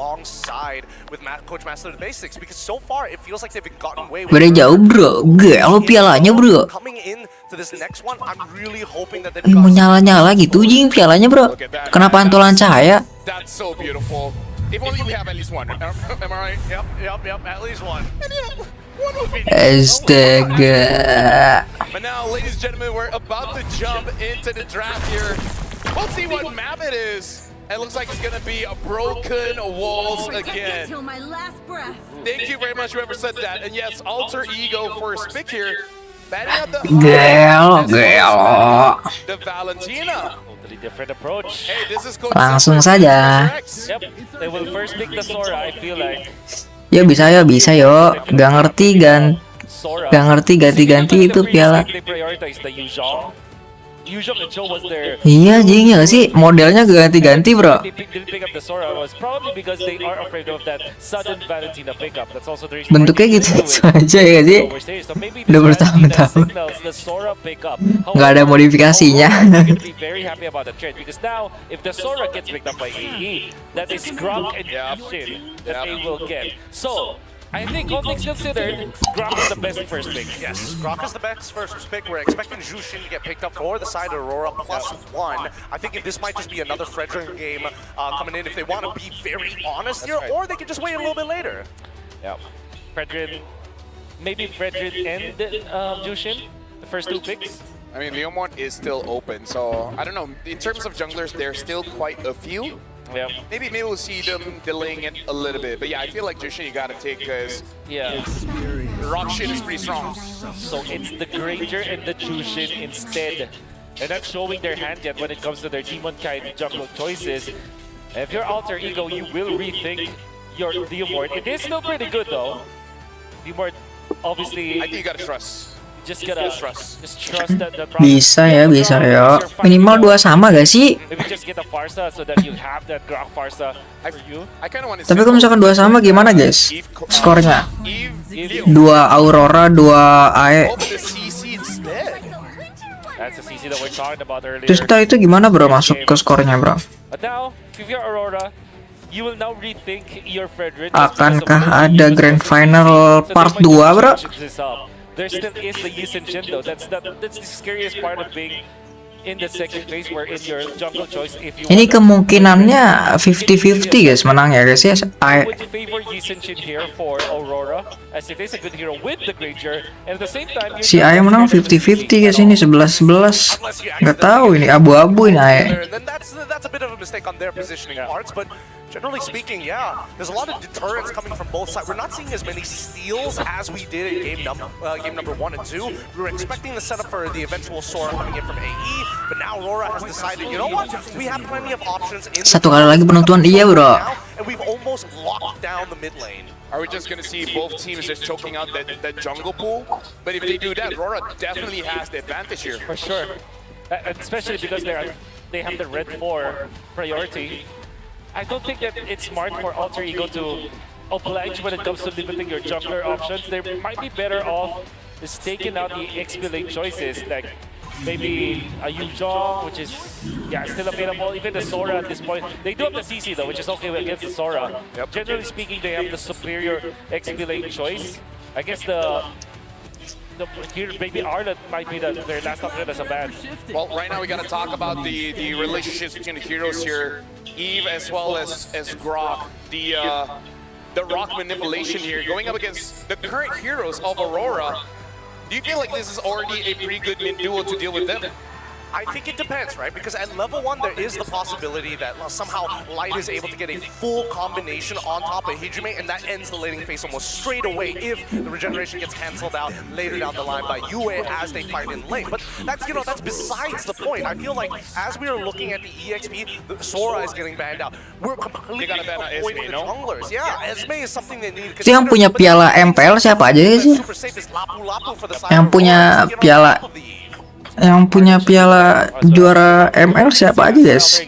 alongside with Coach Master of the Basics because so far it feels like they've been gotten away with. Beda jauh bro. Gelo pialanya bro. Coming in to this next one, I'm really hoping that they've Mau nyala-nyala gitu jing pialanya bro. Kenapa pantulan cahaya? That's so beautiful. If only we have at least one. Am I right? Yep, at least one. And you know, one would be Astaga. But now, ladies and gentlemen, we're about to jump into the draft here. We'll see what map it is. It looks like it's gonna be a broken walls again. Thank you very much, whoever said that. And yes, Alter Ego first pick here. Gelo. The Valentina. Different approach. Hey, this is Langsung saja. Yep, they will first pick the Sora. I feel like. Ya bisa yo. Gak ngerti ganti-ganti itu piala. They prioritize the Yuzhong and Cho was their. Iya jing ya sih, modelnya ganti-ganti bro. They didn't pick up the Sora was probably because they are afraid of that sudden Valentina pickup. That's also the reason. Bentuknya gitu aja ya sih. Udah bertahun-tahun. Nggak ada modifikasinya. Be very happy about the trade because now if the Sora gets picked up by AE, that is Grok and Jushin that they will get. So I think all things considered, Grok is the best first pick. Yes, Grok is the best first pick. We're expecting Jushin to get picked up for the side of Aurora +1. I think this might just be another Fredrin game coming in if they want to be very honest here, or they can just wait a little bit later. Yeah, maybe Fredrin and Jushin, the first two picks. I mean, Leomort is still open, so I don't know. In terms of junglers, there's still quite a few. Yeah. Maybe we'll see them delaying it a little bit, but yeah, I feel like Jushin you gotta take because Rockshin is pretty strong. So it's the Granger and the Jushin instead. They're not showing their hand yet when it comes to their Demon kind jungle choices. If you're Alter Ego, you will rethink your Leomort. It is still pretty good though. Leomort, obviously. I think you gotta trust. Just trust that the Bisa ya. Minimal 2 sama gak sih? Maybe just get a Farsa so that you have that Grok Farsa for you. Tapi kalau misalkan 2 sama gimana guys? Skornya? 2 Aurora, 2 AE. That's the CC that we're talking about earlier. Terus itu gimana bro masuk ke skornya bro? But now, if you're Aurora, you will now rethink your Fredrin. Akankah ada Grand Final Part 2 bro? There still is the Yusin Shin though. That's the scariest part of being in the second phase where in your jungle choice if you Ini kemungkinannya 50-50 guys menangnya guys ya. I would favor Yusin Shin here for Aurora as it is a good hero with the Granger and at the same time si Ae menang 50-50 guys ini 11-11. Nggak tahu ini abu-abu ini Ae. That's a bit of a mistake on their positioning parts, but generally speaking, yeah, there's a lot of deterrence coming from both sides. We're not seeing as many steals as we did in game number 1 and 2. We were expecting the setup for the eventual Sora coming in from AE, but now Aurora has decided, you know what? We have plenty of options in Satu kali lagi penentuan iya bro. and we've almost locked down the mid lane. Are we just gonna see both teams just choking out that jungle pool? But if they do that, Aurora definitely has the advantage here. For sure. Especially because they're they have the red 4 priority, I don't think that it's smart for Alter Ego to oblige when it comes to limiting your jungler options. They might be better off just taking out the XP lane choices, like maybe a Yuzhong, which is still available. Even the Sora at this point. They do have the CC though, which is okay against the Sora. Generally speaking, they have the superior XP lane choice. I guess here maybe Arlet might be their last option as a ban. Well, right now we got to talk about the relationships between the heroes here. Eve as well as Grok. The rock manipulation here, going up against the current heroes of Aurora. Do you feel like this is already a pretty good mid duo to deal with them? I think it depends, right? Because at level 1, there is the possibility that somehow Light is able to get a full combination on top of Hijime, and that ends the laning phase almost straight away if the regeneration gets cancelled out later down the line by Yue as they fight in lane. But that's, that's besides the point. I feel like as we are looking at the EXP, the Sora is getting banned out. We're completely avoiding the junglers. Yeah, Esme is something they need to Itu yang punya piala MPL siapa aja sih? Yang punya piala juara ML siapa aja guys?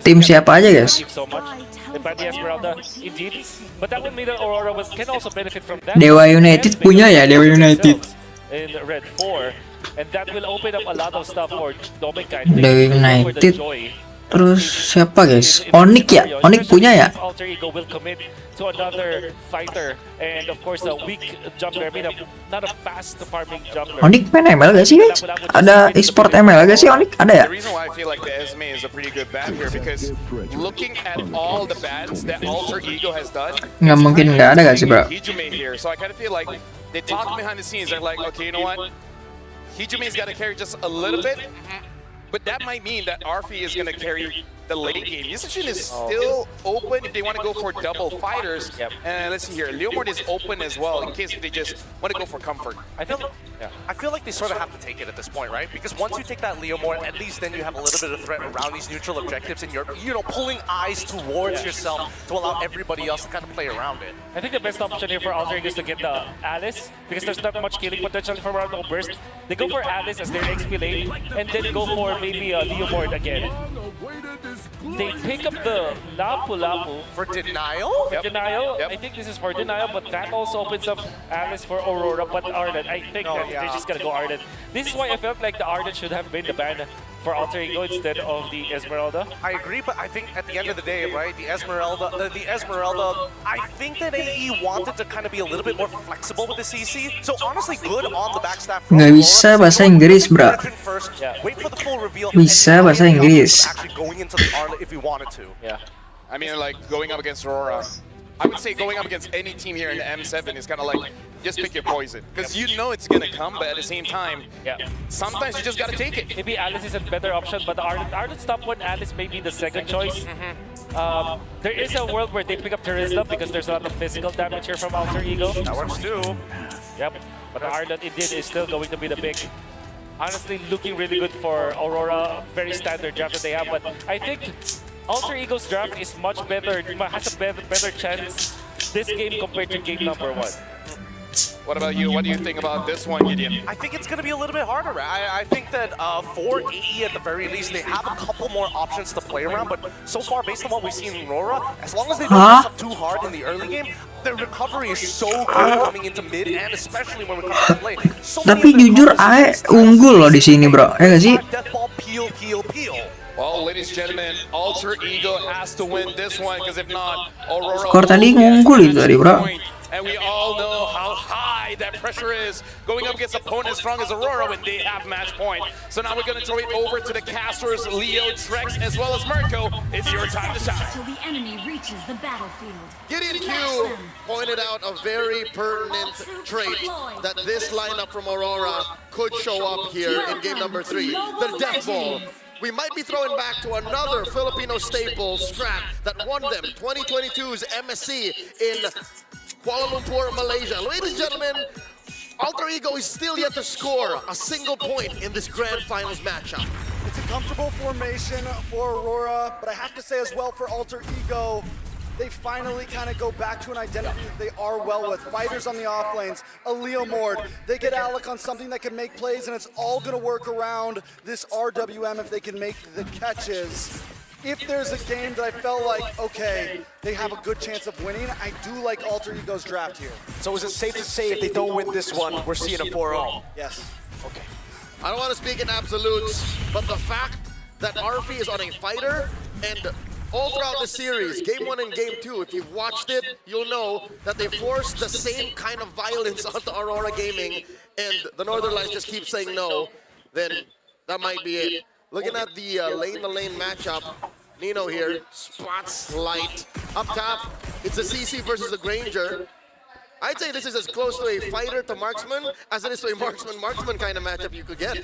Tim siapa aja guys? Dewa United punya ya, Dewa United. Dewa United. Terus siapa guys? Onyx ya? Onyx punya ya? To another fighter, and of course a weak jungler. I mean, not a fast farming jungler. Onyx main ML gak sih guys? Ada e-sport ML gak sih Onyx? Ada ya? The reason why I feel like the Esme is a pretty good ban here because looking at all the bans that Alter Ego has done, Nggak mungkin nggak ada gak sih bro? Hijime here, so I kind of feel like they talk behind the scenes. They're like, okay, you know what? Hijime's got to carry just a little bit, but that might mean that Arfi is going to carry the late game. Yusachin is still open if they want to go for double fighters. And let's see here, Leomord is open as well in case they just want to go for comfort. I feel like they sort of have to take it at this point, right? Because once you take that Leomord, at least then you have a little bit of threat around these neutral objectives, and you're pulling eyes towards yourself to allow everybody else to kind of play around it. I think the best option here for Alter Ego is to get the Alice, because there's not much killing potential from around the burst. They go for Alice as their XP lane, and then go for maybe a Leomord again. They pick up the Lapu Lapu for Denial? Denial? I think this is for Denial, but that also opens up Alice for Aurora, but Arden. I think that they're just gonna go Arden. This is why I felt like the Arden should have been the ban for Alter Ego instead of the Esmeralda. I agree, but I think at the end of the day, right, the Esmeralda, I think that AE wanted to kind of be a little bit more flexible with the CC. So honestly, good on the backstaff. Nggak bisa bahasa Inggris bro. Wait for the full reveal. Bisa bahasa Inggris. Actually going into the Arlet if we wanted to. Yeah. I mean, like, going up against Aurora, I would say going up against any team here in the M7 is kind of like, just pick your poison. Because you know it's going to come, but at the same time, sometimes you just got to take it. Maybe Alice is a better option, but the Arlet's top one, Alice may be the second choice. There is a world where they pick up Teresa because there's a lot of physical damage here from Alter Ego. That works too. Yep, but the Arlet indeed is still going to be the big. Honestly, looking really good for Aurora. Very standard draft that they have, but I think Alter Ego's draft is much better, has a better chance this game compared to game number 1. What about you? What do you think about this one, Gideon? I think it's going to be a little bit harder. I think that for AE at the very least, they have a couple more options to play around, but so far, based on what we've seen in Aurora, as long as they don't mess up too hard in the early game, their recovery is so good coming into mid, and especially when we come to late. Tapi jujur, AE unggul loh di sini bro, ya nggak sih? Well, ladies and gentlemen, Alter Ego has to win this one, because if not, Aurora Skor tadi unggul itu tadi bro. And we all know how high that pressure is going up against opponents as strong as Aurora when they have match point. So now we're going to throw it over to the casters, Leo, Trex, as well as Mirko. It's your time to shine. Till the enemy reaches the battlefield. Gideon Q pointed out a very pertinent trait that this lineup from Aurora could show up here in game number 3. The Death Ball. We might be throwing back to another Filipino staple, Strat, that won them 2022's MSC in Kuala Lumpur, Malaysia. Ladies and gentlemen, Alter Ego is still yet to score a single point in this grand finals matchup. It's a comfortable formation for Aurora, but I have to say as well for Alter Ego, they finally kind of go back to an identity that they are well with. Fighters on the off lanes, a Leo Mord. They get Alec on something that can make plays, and it's all going to work around this RWM if they can make the catches. If there's a game that I felt like, okay, they have a good chance of winning, I do like Alter Ego's draft here. So is it safe to say if they don't win this one, we're seeing a 4-0? Yes. Okay. I don't want to speak in absolutes, but the fact that RP is on a fighter and all throughout the series, Game 1 and Game 2, if you've watched it, you'll know that they forced the same kind of violence onto Aurora Gaming, and the Northern Lights just keep saying no, then that might be it. Looking at the lane-to-lane matchup, Nino here, spots light. Up top, it's a CC versus a Granger. I'd say this is as close to a fighter to marksman as it is to a marksman kind of matchup you could get.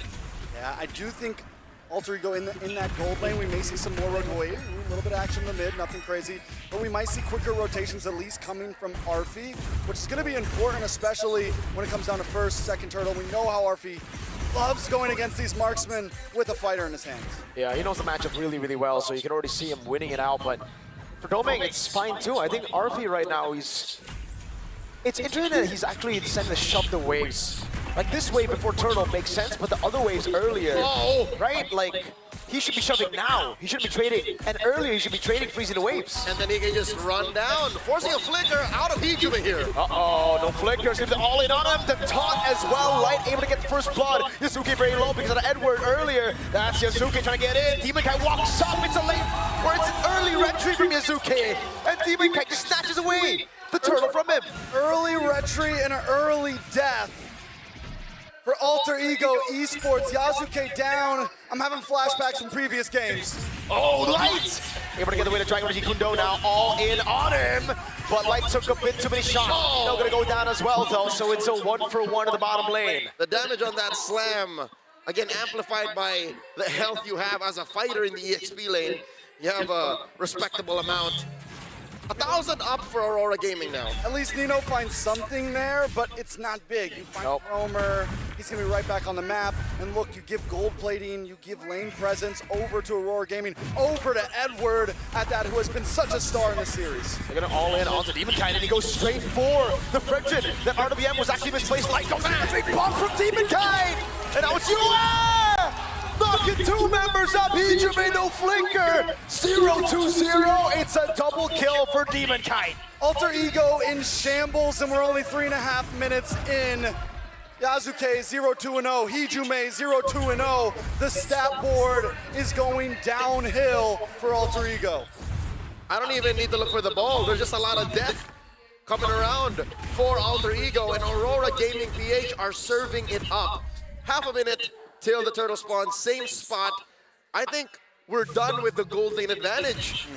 Yeah, I do think Alter Ego in that gold lane, we may see some more rotation, a little bit of action in the mid, nothing crazy, but we might see quicker rotations at least coming from Arfi, which is going to be important, especially when it comes down to first, second turtle. We know how Arfi loves going against these marksmen with a fighter in his hands. Yeah, he knows the matchup really, really well, so you can already see him winning it out, but for Doming, it's fine too. I think Arfi right now, it's interesting that he's actually decided to shove the waves. Like this wave before turtle makes sense, but the other waves earlier, right? Like, he should be shoving now. He shouldn't be trading. And earlier, he should be trading, freezing the waves. And then he can just run down, forcing a flicker out of Hijuma here. Uh-oh, no flickers. Gonna be all in on him. The taunt as well. Light able to get the first blood. Yasuke very low because of the Edward earlier. That's Yasuke trying to get in. Demon Kai walks up. It's a late, or it's an early retry from Yasuke. And Demon Kai just snatches away the turtle from him. Early retry and an early death for Alter Ego Esports. Yasuke down. I'm having flashbacks from previous games. Oh, Light! Able to get away to Dragon Kundo now, all in on him. But Light took a bit too many shots. Still gonna go down as well though, so it's a 1-for-1 in the bottom lane. The damage on that slam, again amplified by the health you have as a fighter in the EXP lane. You have a respectable amount. 1,000 up for Aurora Gaming now. At least Nino finds something there, but it's not big. You find Roamer, he's gonna be right back on the map. And look, you give gold plating, you give lane presence over to Aurora Gaming, over to Edward at that, who has been such a star in this series. They're gonna all in onto Demon Kai, and he goes straight for the friction. That RWM was actually misplaced. Light goes in, a big bump from Demon Kai! And now it's UA! Knocking two members up, Hijuma no flinker! 0-2-0, it's a double kill for Demon Kite. Alter Ego in shambles, and we're only 3.5 minutes in. Yasuke 0-2-0, Hijuma 0-2-0. The stat board is going downhill for Alter Ego. I don't even need to look for the ball. There's just a lot of death coming around for Alter Ego, and Aurora Gaming PH are serving it up. Half a minute till the turtle spawns, same spot. I think we're done with the gold lane advantage.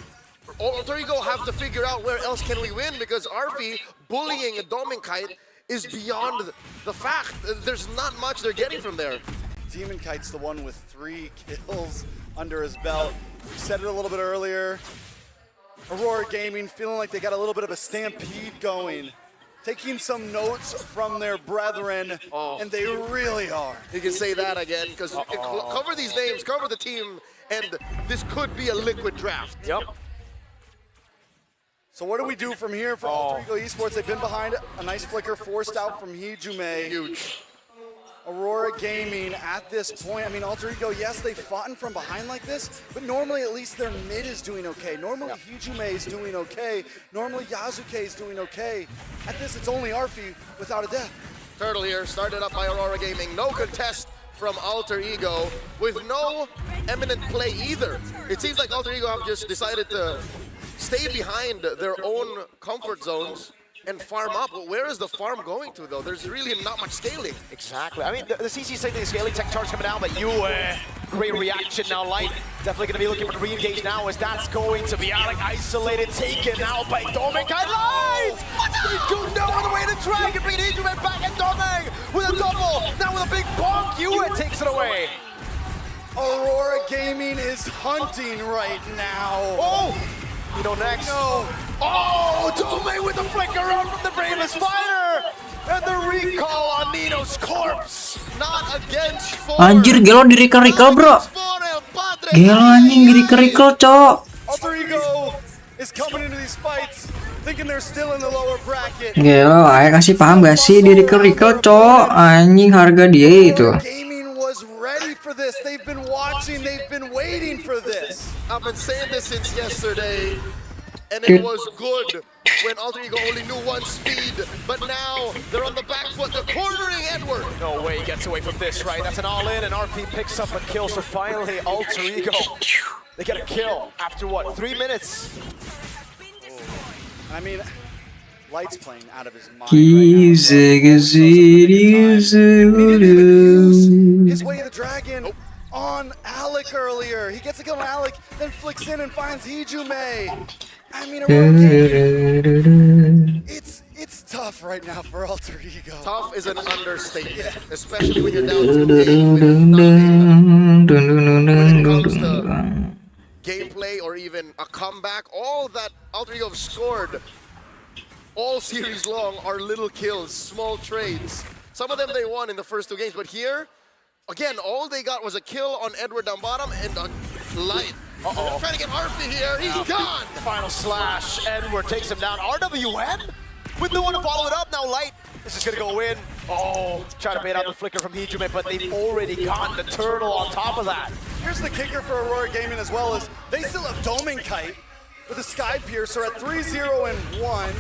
Alter Ego have to figure out where else can we win, because Arfi bullying a Doming Kite is beyond the fact. There's not much they're getting from there. Demon Kite's the one with 3 kills under his belt. We said it a little bit earlier. Aurora Gaming feeling like they got a little bit of a stampede going. Taking some notes from their brethren, and they really are. You can say that again, because cover these names, cover the team, and this could be a liquid draft. Yep. So what do we do from here for Alter Ego Esports? They've been behind, a nice flicker forced out from Hijuma. Huge. Aurora Gaming at this point, I mean, Alter Ego, yes, they've fought in from behind like this, but normally at least their mid is doing okay. Normally Hijuma is doing okay. Normally Yasuke is doing okay. At this, it's only Arfi without a death. Turtle here, started up by Aurora Gaming. No contest from Alter Ego, with no eminent play either. It seems like Alter Ego have just decided to stay behind their own comfort zones and farm up. But where is the farm going to, though? There's really not much scaling. Exactly. I mean, the CC saying the scaling tech charge coming down, but great reaction now. Light definitely going to be looking for the re-engage now, as that's going to be Alec isolated, taken out by Doming. Light! Kundo on the way to drag and bring Hijuma back, and Doming with a double. Now with a big bonk, Yue takes it away. Aurora Gaming is hunting right now. Oh! You know, next. No. Oh, Doming with the flicker out from the Bravest Fighter! And the recall on Nino's corpse! Not against four. Anjir, gelo di recall bro. Gelo anjing di recall, cok. Alter Ego is coming into these fights thinking they're still in the lower bracket. Gelo, ayo kasih paham gak sih di recall cowok anjing harga dia itu. Gaming was ready for this. They've been watching, they've been waiting for this. I've been saying this since yesterday, and it was good when Alter Ego only knew one speed, but now they're on the back foot, they're cornering Edward. No way he gets away from this, right? That's an all-in, and RP picks up a kill, so finally Alter Ego, they get a kill after what, 3 minutes? I mean, Light's playing out of his mind His way of the dragon on Alec earlier. He gets a kill on Alec, then flicks in and finds Hijume. I mean, it's tough right now for Alter Ego. Tough is an understatement, especially when you're down 2 games with nothing. When it comes to gameplay or even a comeback, all that Alter Ego have scored all series long are little kills, small trades. Some of them they won in the first 2 games, but here, again, all they got was a kill on Edward down bottom and a Light. They're trying to get Arfi here, he's gone! Final slash, Edward takes him down. RWN with no one to follow it up, now Light is just gonna go in. Oh, try to bait out the flicker from Hijume, but they've already gotten the turtle on top of that. Here's the kicker for Aurora Gaming as well, is they still have Doming Kite with a Sky Piercer at 3-0-1.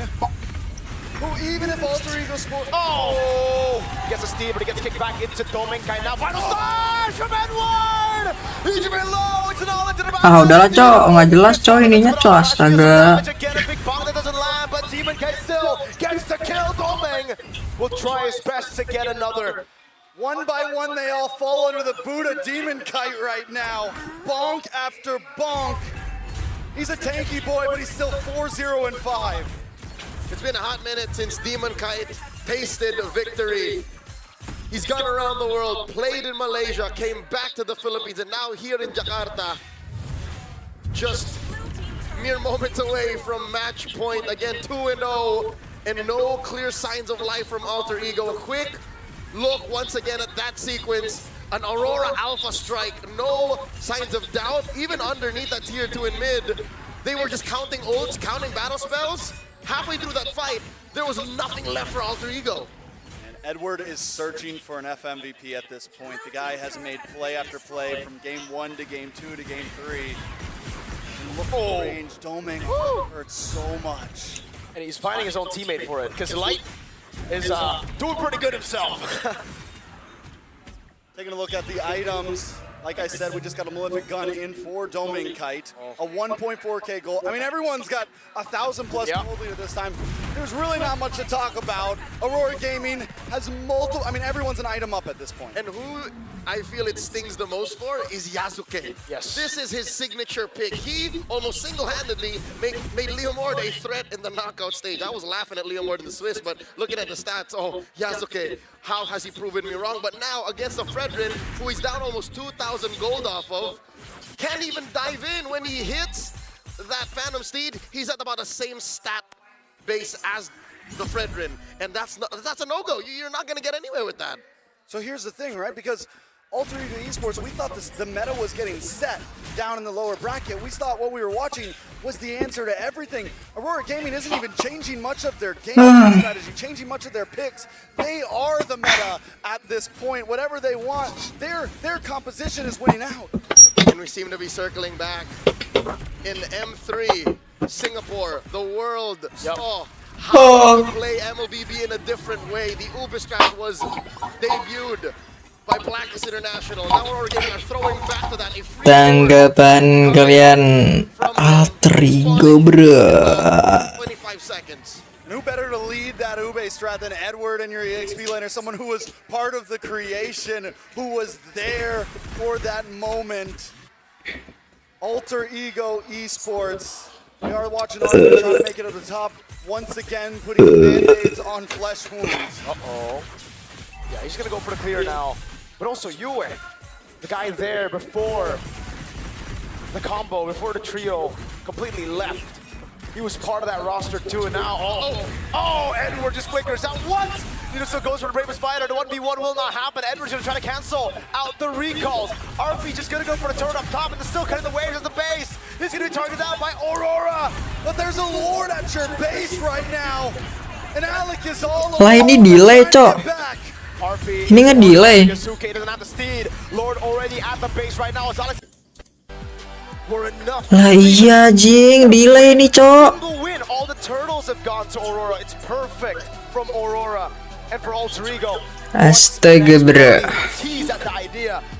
Who even if Alter Ego scores... Oh! He gets a steal, but he gets kicked back into Doming Kite now. Final slash from Edward! Hijume low, it's an all into the back. Ah, udahlah cok, nggak jelas cok ininya cok, astaga. Again, a big bomb that doesn't land, but Demon Kite still gets to kill Doming. Will try his best to get another. One by one, they all fall under the boot of Demon Kite right now. Bonk after bonk. He's a tanky boy, but he's still 4-0-5. It's been a hot minute since Demon Kite tasted victory. He's gone around the world, played in Malaysia, came back to the Philippines, and now here in Jakarta. Just mere moments away from match point. Again, 2-0, and no clear signs of life from Alter Ego. A quick look once again at that sequence. An Aurora Alpha strike, no signs of doubt. Even underneath that tier 2 in mid, they were just counting ults, counting battle spells. Halfway through that fight, there was nothing left for Alter Ego. And Edward is searching for an FMVP at this point. The guy has made play after play from game 1 to game 2 to game 3. And look at the range, Doming hurts so much. And he's finding his own teammate for it, because Light is doing pretty good himself. Taking a look at the items. Like I said, we just got a Malefic Gun in for Doming Kite. A 1.4K gold. I mean, everyone's got 1,000 plus gold leader this time. There's really not much to talk about. Aurora Gaming has multiple, I mean, everyone's an item up at this point. And who I feel it stings the most for is Yasuke. Yes. This is his signature pick. He almost single-handedly made Leomord a threat in the knockout stage. I was laughing at Leomord in the Swiss, but looking at the stats, oh, Yasuke, how has he proven me wrong? But now against the Fredrin, who he's down almost 2,000 gold off of, can't even dive in when he hits that Phantom Steed. He's at about the same stat base as the Fredrin, and that's a no-go. You're not going to get anywhere with that. So here's the thing, right? Because Alter Ego Esports, we thought the meta was getting set down in the lower bracket. We thought what we were watching was the answer to everything. Aurora Gaming isn't even changing much of their game strategy, changing much of their picks. They are the meta at this point. Whatever they want, their composition is winning out. And we seem to be circling back in M3, Singapore. The world saw how to play MLBB in a different way. The Uber strat was debuted by Blacklist International. Now Aurora Gaming are throwing back to that. Tanggapan kalian Alter Ego, bro. 25 seconds. And who better to lead that Ube strat than Edward and your EXP laner, someone who was part of the creation, who was there for that moment. Alter Ego Esports. We are watching Arthur trying to make it to the top. Once again, putting band-aids on flesh wounds. Uh-oh. Yeah, he's gonna go for the clear now. But also Yue, the guy there before the combo, before the trio completely left. He was part of that roster too, and now, oh, Edward just flickers out once! Nino still goes for the Bravest Spider. The 1v1 will not happen. Edward's gonna try to cancel out the recalls. RP just gonna go for the turn up top, and they're still cutting the waves at the base. He's gonna be targeted out by Aurora. But there's a Lord at your base right now. And Alec is all Lah ini delay, Cok. Ini nge-delay. Lord already at the base right now. Lah iya jing, delay nih, Cok. Win. All the turtles have gone to Aurora. It's perfect from Aurora and for Alter Ego. Astaga, bro.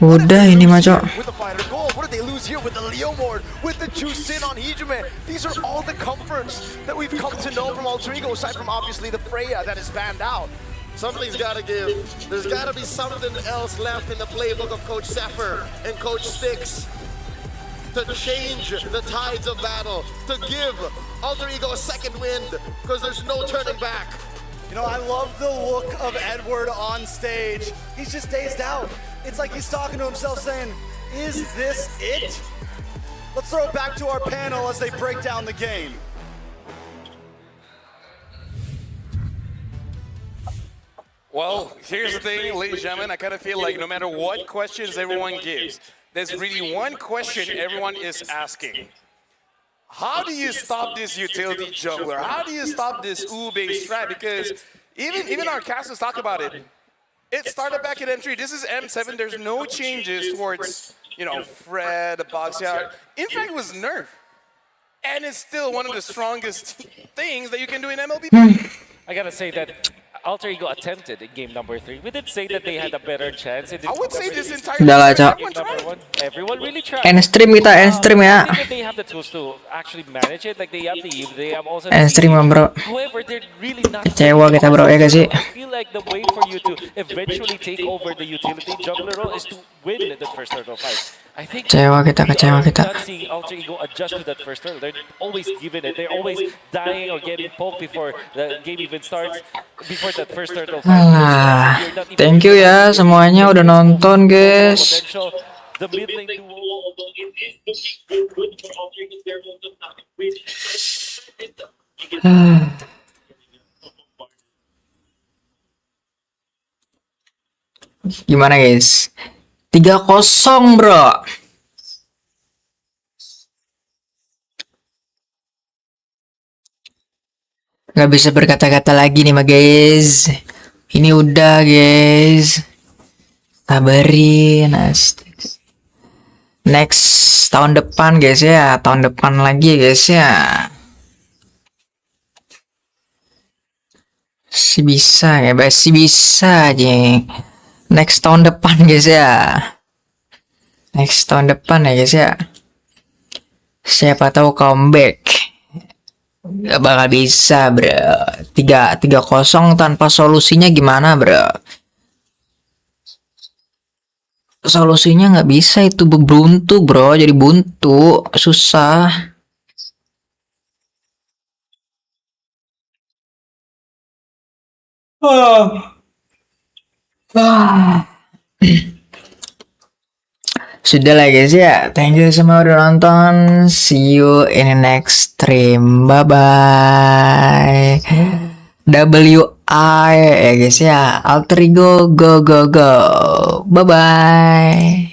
Udah ini mah, Cok. With the fighter gold, what did they lose here with the Leo Mord, with the juice in on Hegeman? These are all the comforts that we've come to know from Alter Ego, aside from obviously the Freya that is banned out. Something's got to give. There's got to be something else left in the playbook of Coach Zephyr and Coach Styx to change the tides of battle, to give Alter Ego a second wind, because there's no turning back. You know, I love the look of Edward on stage. He's just dazed out. It's like he's talking to himself saying, is this it? Let's throw it back to our panel as they break down the game. Well, here's the thing, ladies and gentlemen, I kind of feel like no matter what questions everyone gives, there's really one question everyone is asking. How do you stop this utility jungler? How do you stop this U-based strat? Because even our casters talk about it. It started back at M3. This is M7. There's no changes towards, you know, Fred, Boxyard. In fact, it was nerfed. And it's still one of the strongest things that you can do in MLB. I gotta say that Alter Ego attempted in game number 3. We did say that they had a better chance. I would say this entire Udah lah, Cok. Everyone really tried. End-stream kita, end-stream ya. I think that they have the tools to actually manage it. Like they have the Eve, they have also End-stream, bro. However, they're really not. Kecewa kita, bro, ya gak sih? I feel like the way for you to eventually take over the utility jungler role is to win the first turtle fight. I think Kecewa kita. not seeing Alter Ego adjust to that first turtle. They're always giving it. They're always dying or getting poked before the game even starts. Before that first turtle fight. Alah, thank you ya semuanya udah nonton, guys. The mid lane duo. Gimana, guys? 3-0, bro. Gak bisa berkata-kata lagi nih mah, guys. Ini udah, guys. Sabarin, astaga. Next tahun depan, guys ya. Tahun depan lagi, guys ya. Si bisa ya, si bisa aja. Next tahun depan, guys ya. Next tahun depan ya, guys ya. Siapa tahu comeback. Gak bakal bisa, bro. 3-0 tanpa solusinya gimana, bro? Solusinya nggak bisa, itu buntu, bro. Jadi buntu, susah. Sudah lah, guys ya. Thank you semua udah nonton. See you in the next stream. Bye bye. WI ya, guys ya. Alter Ego go go go. Bye bye.